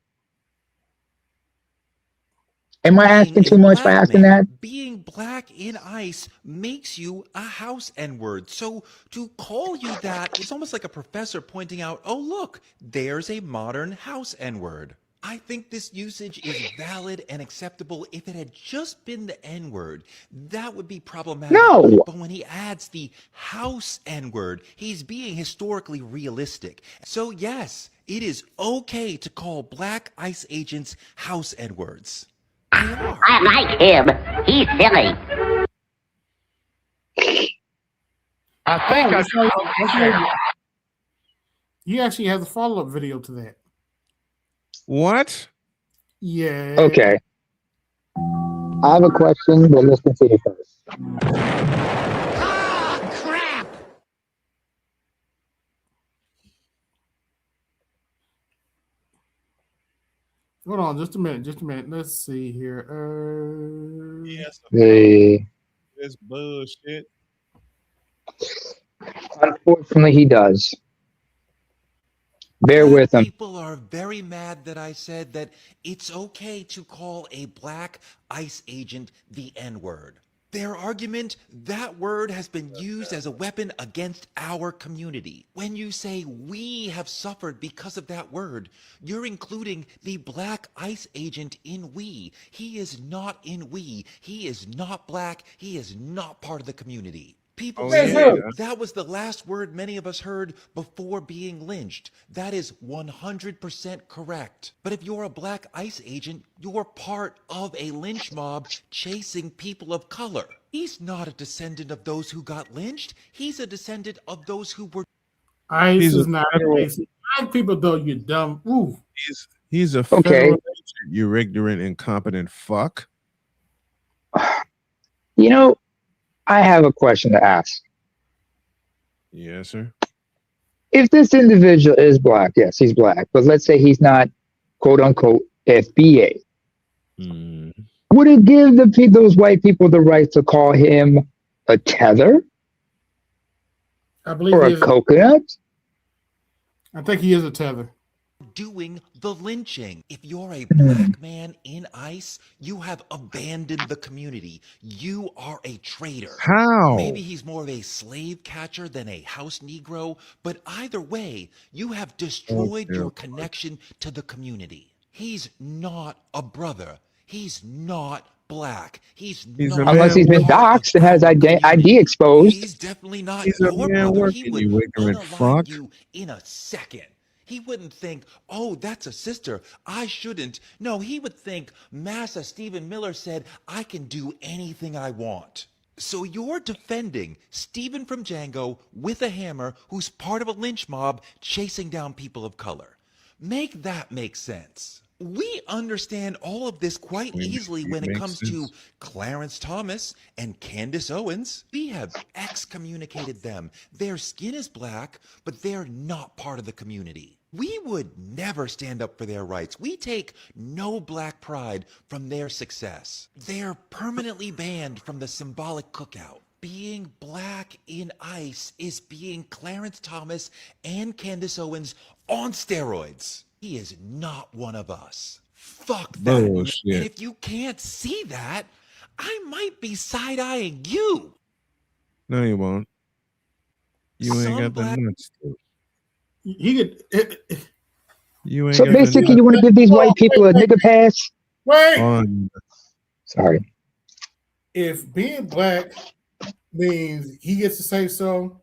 Am I asking too much by asking that? Being black in ICE makes you a house N-word. So to call you that, it's almost like a professor pointing out, oh, look, there's a modern house N-word. I think this usage is valid and acceptable. If it had just been the N-word, that would be problematic. No. But when he adds the house N-word, he's being historically realistic. So yes, it is okay to call black ICE agents house N-words. I like him. He's silly. I think he actually has a follow-up video to that. What? Yeah. Okay. I have a question, but let's continue first. Crap! Hold on, just a minute. Let's see here. Yes. The This bullshit. Unfortunately, he does. Bear with him. People are very mad that I said that it's okay to call a black ICE agent the N-word. Their argument, that word has been used as a weapon against our community. When you say we have suffered because of that word, you're including the black ICE agent in we. He is not in we. He is not black. He is not part of the community. People say that was the last word many of us heard before being lynched. That is 100% correct. But if you're a black ICE agent, you're part of a lynch mob chasing people of color. He's not a descendant of those who got lynched. He's a descendant of those who were... ICE is not racist. Black people, though, you dumb. Ooh. He's a federal agent, you ignorant, incompetent fuck. I have a question to ask. Yes, sir. If this individual is black, yes, he's black, but let's say he's not, quote unquote, FBA. Would it give those white people the right to call him a tether? I believe or he a is coconut? I think he is a tether. Doing the lynching. If you're a black man in ICE, you have abandoned the community. You are a traitor. How? Maybe he's more of a slave catcher than a house Negro, but either way, you have destroyed your connection to the community. He's not a brother. He's not black. He's not Unless he's been doxxed and has ID exposed. He's definitely not He's a your man brother. He working, would you ignorant unalive fuck. you in a second. He wouldn't think, oh, that's a sister. I shouldn't. No, he would think, Massa Stephen Miller said, I can do anything I want. So you're defending Stephen from Django with a hammer who's part of a lynch mob chasing down people of color. Make that make sense. We understand all of this quite easily when it comes to Clarence Thomas and Candace Owens. We have excommunicated them. Their skin is black, but they're not part of the community. We would never stand up for their rights. We take no black pride from their success. They're permanently banned from the symbolic cookout. Being black in ICE is being Clarence Thomas and Candace Owens on steroids. He is not one of us. Fuck that. Bullshit. And if you can't see that, I might be side-eyeing you. No, you won't. You ain't Some got the black- nuts. To. He could. You ain't So got the basically, nuts. you want to give these white people a nigga pass? Wait. Sorry. If being black means he gets to say so,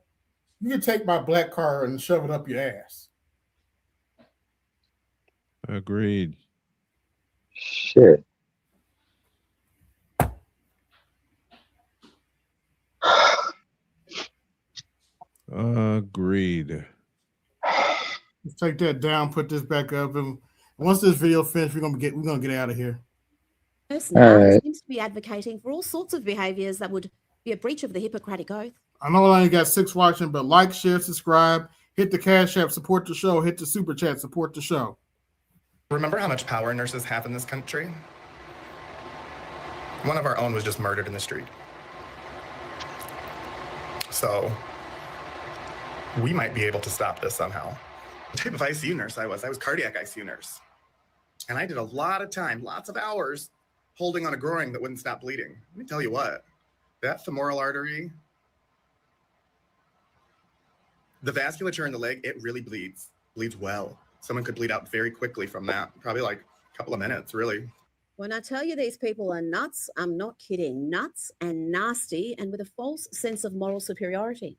you can take my black car and shove it up your ass. Agreed. Shit. Agreed. Let's take that down, put this back up, and once this video finished, we're gonna get out of here. Person All right. seems to be advocating for all sorts of behaviours that would be a breach of the Hippocratic Oath. I know I only got 6 watching, but like, share, subscribe, hit the Cash App, support the show, hit the Super Chat, support the show. Remember how much power nurses have in this country? One of our own was just murdered in the street. So we might be able to stop this somehow. The type of ICU nurse I was cardiac ICU nurse. And I did a lot of time, lots of hours, holding on a groin that wouldn't stop bleeding. Let me tell you what, that femoral artery, the vasculature in the leg, it really bleeds well. Someone could bleed out very quickly from that, probably like a couple of minutes, really. When I tell you these people are nuts, I'm not kidding. Nuts and nasty and with a false sense of moral superiority.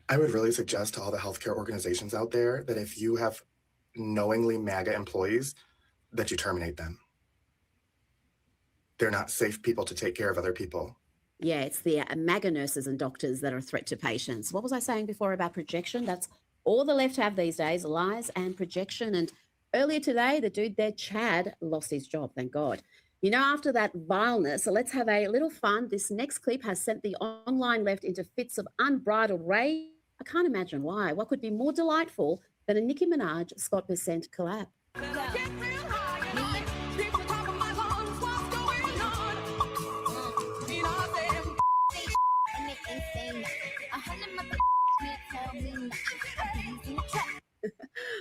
I would really suggest to all the healthcare organizations out there that if you have knowingly MAGA employees, that you terminate them. They're not safe people to take care of other people. Yeah, it's the MAGA nurses and doctors that are a threat to patients. What was I saying before about projection? That's all the left have these days, lies and projection. And earlier today, the dude there, Chad, lost his job, thank God. You know, after that vileness, so let's have a little fun. This next clip has sent the online left into fits of unbridled rage. I can't imagine why. What could be more delightful than a Nicki Minaj, Scott Bessent collab?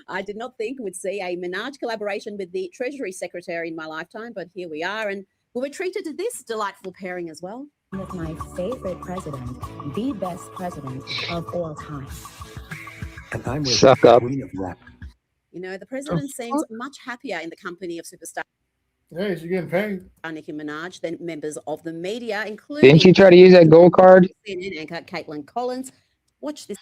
I did not think we'd see a Minaj collaboration with the Treasury Secretary in my lifetime, but here we are, and we were treated to this delightful pairing as well. With my favorite president, the best president of all time. And I'm with Suck the up. queen of rap. You know, the president seems much happier in the company of superstar Hey, she's getting paid. Nicki Minaj than members of the media, including Didn't you try to use that gold card? CNN anchor Caitlin Collins. Watch this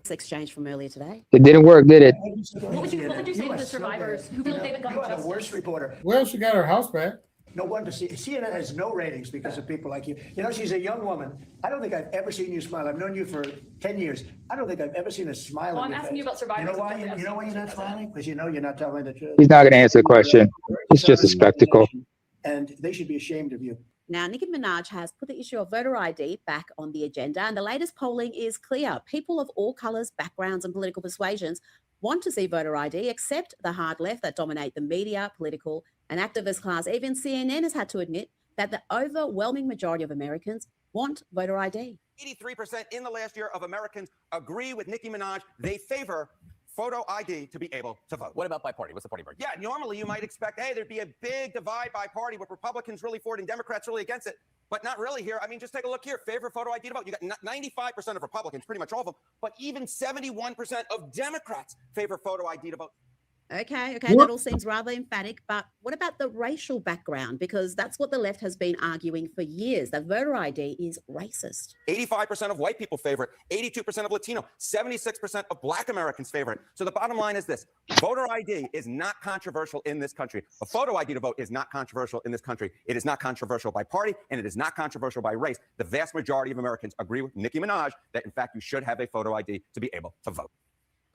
exchange from earlier today. It didn't work, did it? What would you say to the survivors who feel like they haven't gotten You are the justice? worst reporter. Well, she got her house back. No wonder CNN has no ratings because of people like you. You know, she's a young woman. I don't think I've ever seen you smile. I've known you for 10 years. I don't think I've ever seen a smile Well, on I'm your asking face. you about survivors. You know why? You know why you're not smiling? Because you know you're not telling the truth. He's not going to answer the question. It's just a spectacle. And they should be ashamed of you. Now, Nicki Minaj has put the issue of voter ID back on the agenda, and the latest polling is clear. People of all colours, backgrounds, and political persuasions want to see voter ID, except the hard left that dominate the media, political, and activist class. Even CNN has had to admit that the overwhelming majority of Americans want voter ID. 83% in the last year of Americans agree with Nicki Minaj. They favor photo ID to be able to vote. What about by party? What's the party break? Yeah, normally you might expect, hey, there'd be a big divide by party with Republicans really for it and Democrats really against it. But not really here. I mean, just take a look here. Favor photo ID to vote. You got 95% of Republicans, pretty much all of them, but even 71% of Democrats favor photo ID to vote. Okay, that all seems rather emphatic, but what about the racial background? Because that's what the left has been arguing for years, that voter ID is racist. 85% of white people favor it, 82% of Latino, 76% of Black Americans favor it. So the bottom line is this: voter ID is not controversial in this country. A photo ID to vote is not controversial in this country. It is not controversial by party, and it is not controversial by race. The vast majority of Americans agree with Nicki Minaj that, in fact, you should have a photo ID to be able to vote.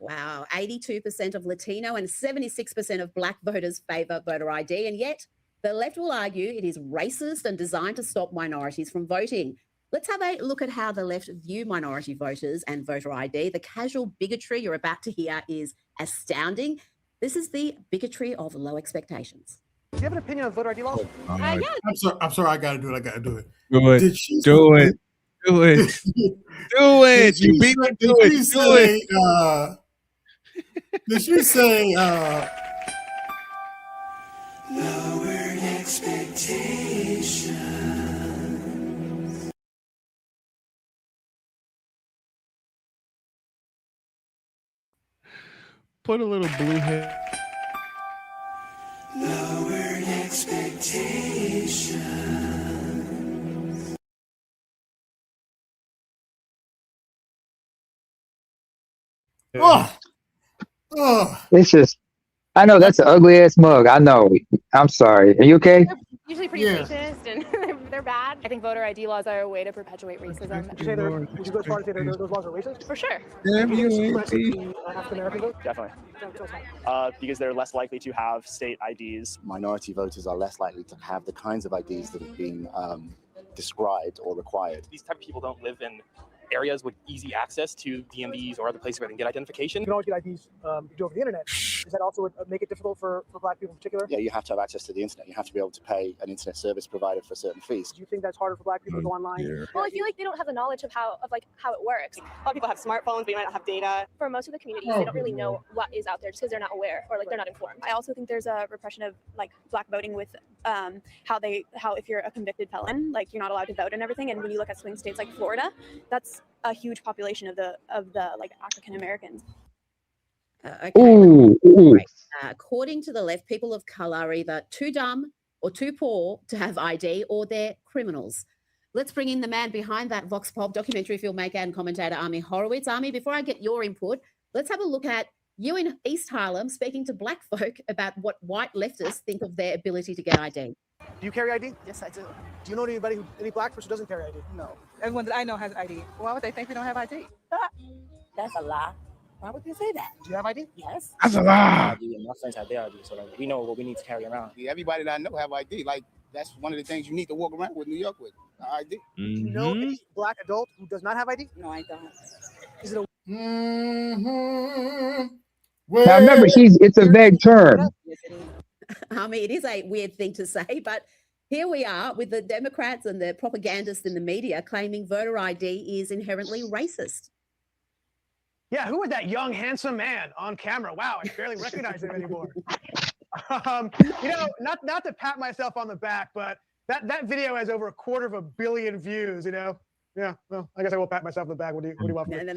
Wow, 82% of Latino and 76% of Black voters favor voter ID, and yet the left will argue it is racist and designed to stop minorities from voting. Let's have a look at how the left view minority voters and voter ID. The casual bigotry you're about to hear is astounding. This is the bigotry of low expectations. Do you have an opinion on voter ID laws? Yeah. I'm sorry. I gotta do it. I gotta do it. Do it. Did she Do say- it. Do it. Do it. You beat me to it. Do it. Did she say Lowered expectations. Put a little blue hair. Lowered expectations. It's just, I know that's an ugly ass mug. I know. I'm sorry. Are you okay? Usually pretty racist and they're bad. I think voter ID laws are a way to perpetuate racism. Would you say would you go as far as say those laws are racist? For sure. African American vote? Definitely. Because they're less likely to have state IDs. Minority voters are less likely to have the kinds of IDs that have been described or required. These type of people don't live in areas with easy access to DMVs or other places where they can get identification. You can always get IDs you do over the internet. Does that also make it difficult for Black people in particular? Yeah, you have to have access to the internet. You have to be able to pay an internet service provider for certain fees. Do you think that's harder for Black people to go online? Well, I feel like they don't have the knowledge of how it works. A lot of people have smartphones, but they might not have data. For most of the communities, they don't really know what is out there just because they're not aware or they're not informed. I also think there's a repression of Black voting with how if you're a convicted felon, you're not allowed to vote and everything. And when you look at swing states like Florida, that's a huge population of the African Americans. Okay. Ooh. Right. According to the left, people of color are either too dumb or too poor to have ID, or they're criminals. Let's bring in the man behind that Vox Pop documentary filmmaker and commentator, Ami Horowitz. Ami, before I get your input, let's have a look at you in East Harlem speaking to Black folk about what white leftists think of their ability to get ID. Do you carry ID? Yes, I do. Do you know any Black person who doesn't carry ID? No. Everyone that I know has ID. Why would they think we don't have ID? That's a lie. Why would you say that? Do you have ID? Yes. That's a lie. My friends have their ID, so we know what we need to carry around. Yeah, everybody that I know have ID. That's one of the things you need to walk around with New York with ID. Do you know any Black adult who does not have ID? No, I don't. Is it a Now remember, it's a vague term. Ami, it is a weird thing to say, but here we are with the Democrats and the propagandists in the media claiming voter ID is inherently racist. Yeah, who was that young, handsome man on camera? Wow, I barely recognize him anymore. Not to pat myself on the back, but that video has over 250 million views, Yeah, well, I guess I will pat myself on the back. What do you want from me?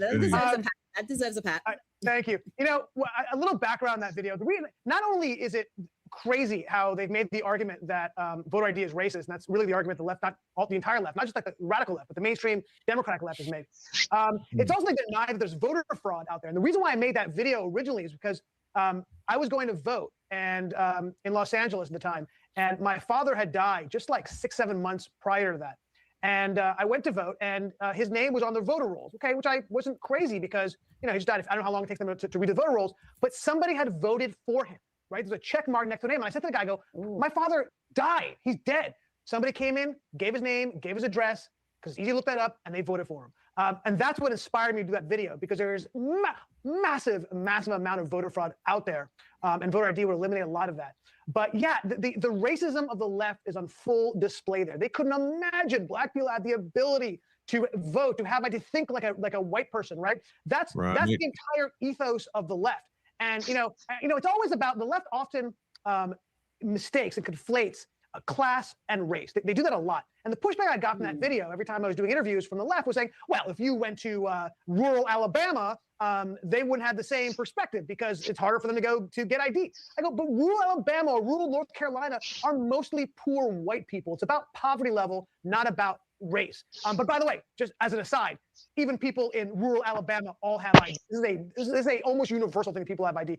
That deserves a pat. Thank you. A little background on that video. Not only is it crazy how they've made the argument that voter ID is racist, and that's really the argument the left, the entire left, not just the radical left, but the mainstream Democratic left has made. It's also denied that there's voter fraud out there. And the reason why I made that video originally is because I was going to vote and in Los Angeles at the time, and my father had died just 6-7 months prior to that. And I went to vote, and his name was on the voter rolls, okay, which I wasn't crazy because, he just died. I don't know how long it takes them to read the voter rolls, but somebody had voted for him, right? There's a check mark next to the name. And I said to the guy, my father died. He's dead. Somebody came in, gave his name, gave his address, because it's easy to look that up, and they voted for him. And that's what inspired me to do that video, because there's massive amount of voter fraud out there, and voter ID would eliminate a lot of that. But yeah, the racism of the left is on full display there. They couldn't imagine Black people had the ability to vote, to have ID, to think like a white person, right? That's the entire ethos of the left. And it's always about the left often mistakes and conflates class and race. They do that a lot. And the pushback I got from that video every time I was doing interviews from the left was saying, well, if you went to rural Alabama, they wouldn't have the same perspective because it's harder for them to go to get ID. I go, but rural Alabama or rural North Carolina are mostly poor white people. It's about poverty level, not about race. But by the way, just as an aside, even people in rural Alabama all have ID. This is a almost universal thing. People have ID.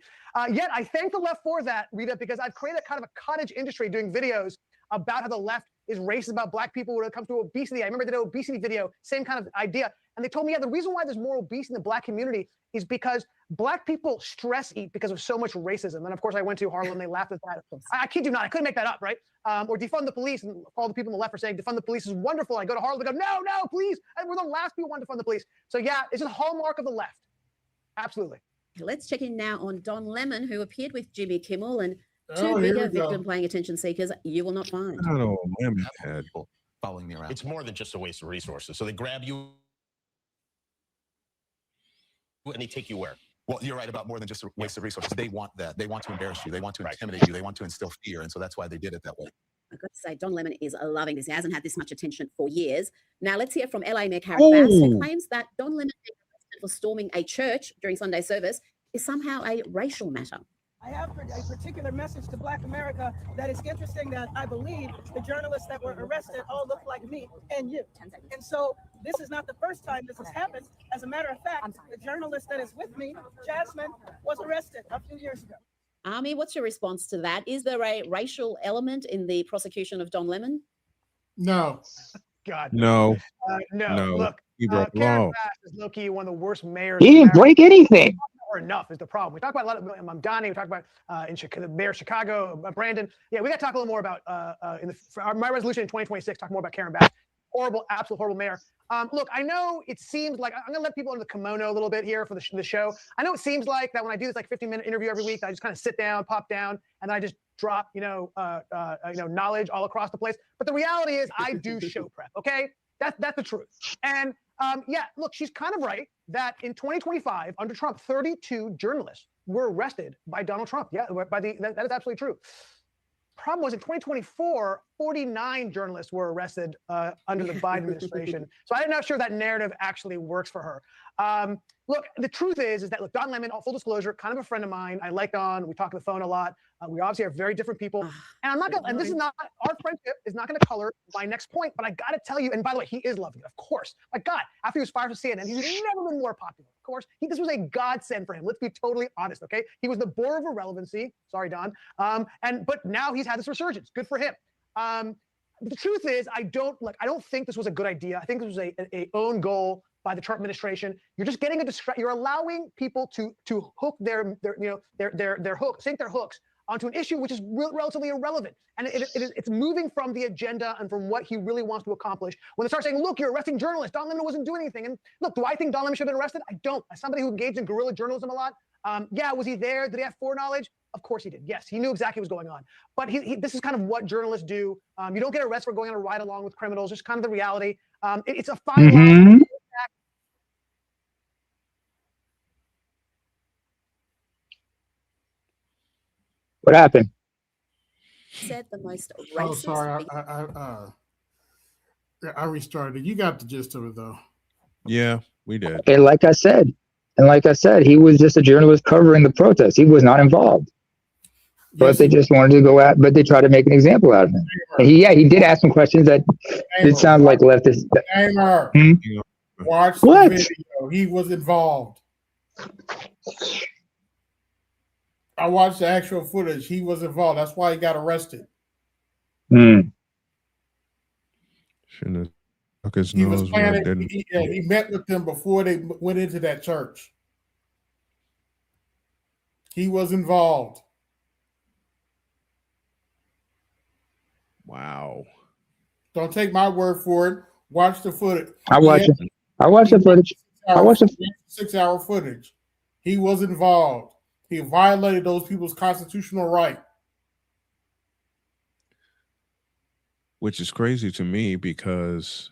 Yet I thank the left for that, Rita, because I've created kind of a cottage industry doing videos about how the left is racist about black people when it comes to obesity. I remember the obesity video, same kind of idea. And they told me, yeah, the reason why there's more obesity in the black community is because black people stress eat because of so much racism. And of course, I went to Harlem, they laughed at that. I kid you not, I couldn't make that up, right? Or defund the police, and all the people on the left are saying defund the police is wonderful. I go to Harlem, they go, no, please. And we're the last people who want to defund the police. So yeah, it's a hallmark of the left. Absolutely. Let's check in now on Don Lemon, who appeared with Jimmy Kimmel, and Oh, two here bigger we go. victim-playing attention seekers you will not find. I don't Lemon had following me around. It's more than just a waste of resources. So they grab you and they take you where? Well, you're right about more than just a waste of resources. They want that. They want to embarrass you. They want to intimidate you. They want to instill fear. And so that's why they did it that way. I've got to say, Don Lemon is loving this. He hasn't had this much attention for years. Now, let's hear from LA Mayor Karen Bass, who claims that Don Lemon being arrested for storming a church during Sunday service is somehow a racial matter. I have a particular message to Black America that is interesting, that I believe the journalists that were arrested all look like me and you. And so this is not the first time this has happened. As a matter of fact, the journalist that is with me, Jasmine, was arrested a few years ago. Army, what's your response to that? Is there a racial element in the prosecution of Don Lemon? No. God. No. No. Look, he broke Karen law. Bass is low-key one of the worst mayors. He didn't break anything. Enough is the problem. We talk about a lot of Mamdani. We talk about in Chicago, the mayor of Chicago, Brandon. Yeah, we got to talk a little more about my resolution in 2026. Talk more about Karen Bass. Horrible, absolute horrible mayor. Look, I know it seems like I'm gonna let people into the kimono a little bit here for the show. I know it seems like that when I do this 15-minute interview every week, I just kind of sit down, pop down, and then I just drop knowledge all across the place. But the reality is, I do show prep. Okay, that's the truth. And yeah, look, she's kind of right that in 2025, under Trump, 32 journalists were arrested by Donald Trump. Yeah, that is absolutely true. Problem was in 2024, 49 journalists were arrested under the Biden administration. So I'm not sure that narrative actually works for her. Look, the truth is that, look, Don Lemon, full disclosure, kind of a friend of mine. I like Don. We talk on the phone a lot. We obviously are very different people. And I'm not gonna, and this is not, our friendship is not gonna color my next point, but I gotta tell you, and by the way, he is loving it, of course. My God, after he was fired from CNN, he's never been more popular, of course. This was a godsend for him. Let's be totally honest, okay? He was the bore of irrelevancy. Sorry, Don. But now he's had this resurgence. Good for him. The truth is, I don't think this was a good idea. I think this was a own goal by the Trump administration. You're just getting you're allowing people to hook their hook, sink their hooks onto an issue which is relatively irrelevant. And it's moving from the agenda and from what he really wants to accomplish. When they start saying, look, you're arresting journalists, Don Lemon wasn't doing anything. And look, do I think Don Lemon should have been arrested? I don't. As somebody who engaged in guerrilla journalism a lot, yeah, was he there? Did he have foreknowledge? Of course he did. Yes, he knew exactly what was going on. But this is kind of what journalists do. You don't get arrested for going on a ride along with criminals. It's kind of the reality. It's a fine line. What happened? Said the most racist. Oh, sorry. I restarted it. You got the gist of it, though. Yeah, we did. And like I said, he was just a journalist covering the protest. He was not involved. But they just wanted to go out, but they tried to make an example out of him. And he did ask some questions that did sound like leftist. Watch the video. He was involved. I watched the actual footage. He was involved. That's why he got arrested. Shouldn't have stuck his He was nose where it planning. didn't. He met with them before they went into that church. He was involved. Wow. Don't take my word for it. Watch the footage. I watched it. I watched the footage. I watched it. 6-hour footage. He was involved. He violated those people's constitutional right. Which is crazy to me because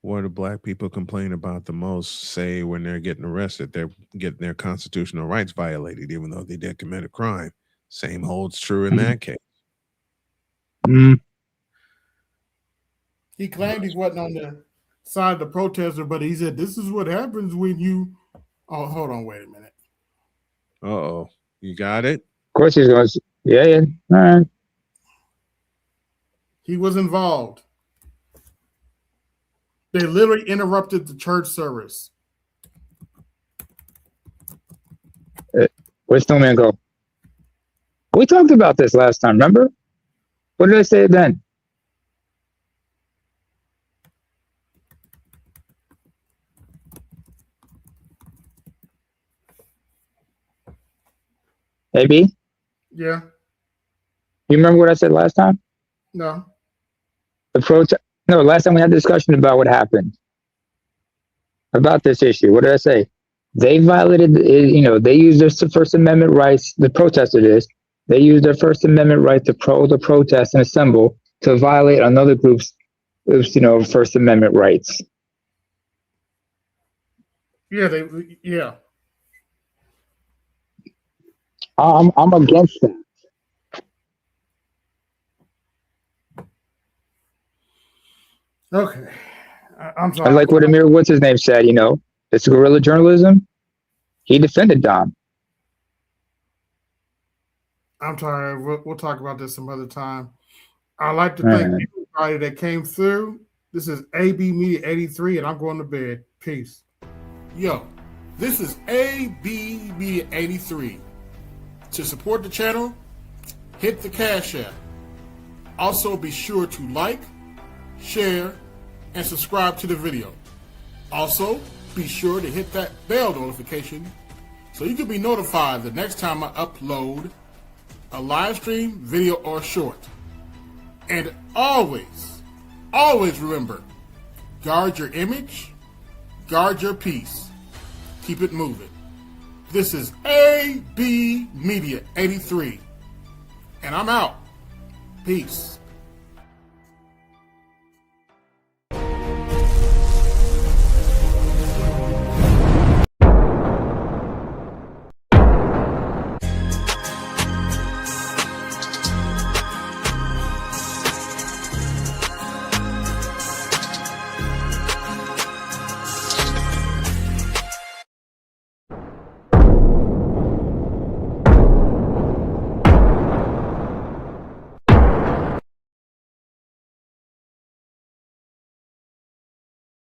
what do black people complain about the most? Say when they're getting arrested, they're getting their constitutional rights violated, even though they did commit a crime. Same holds true in that case. He claimed he wasn't on the side of the protester, but he said, this is what happens when you... Oh, hold on, wait a minute. Uh-oh. You got it? Of course he's going to... Yeah. All right. He was involved. They literally interrupted the church service. Where's Snowman go? We talked about this last time, remember? What did I say then? AB? Yeah. You remember what I said last time? No. The protest. No, last time we had a discussion about what happened about this issue. What did I say? They violated, they used their First Amendment rights. The protester did. They used their First Amendment right to protest and assemble to violate another group's, First Amendment rights. Yeah, yeah. I'm against that. Okay. I'm I sorry. like what what's his name said, it's guerrilla journalism. He defended Dom. I'm tired. We'll talk about this some other time. I'd like to thank everybody that came through. This is ABMedia83, and I'm going to bed. Peace. Yo, this is ABMedia83. To support the channel, hit the Cash App. Also, be sure to like, share, and subscribe to the video. Also, be sure to hit that bell notification so you can be notified the next time I upload a live stream, video, or short. And always, always remember, guard your image, guard your peace. Keep it moving. This is AB Media 83, and I'm out. Peace.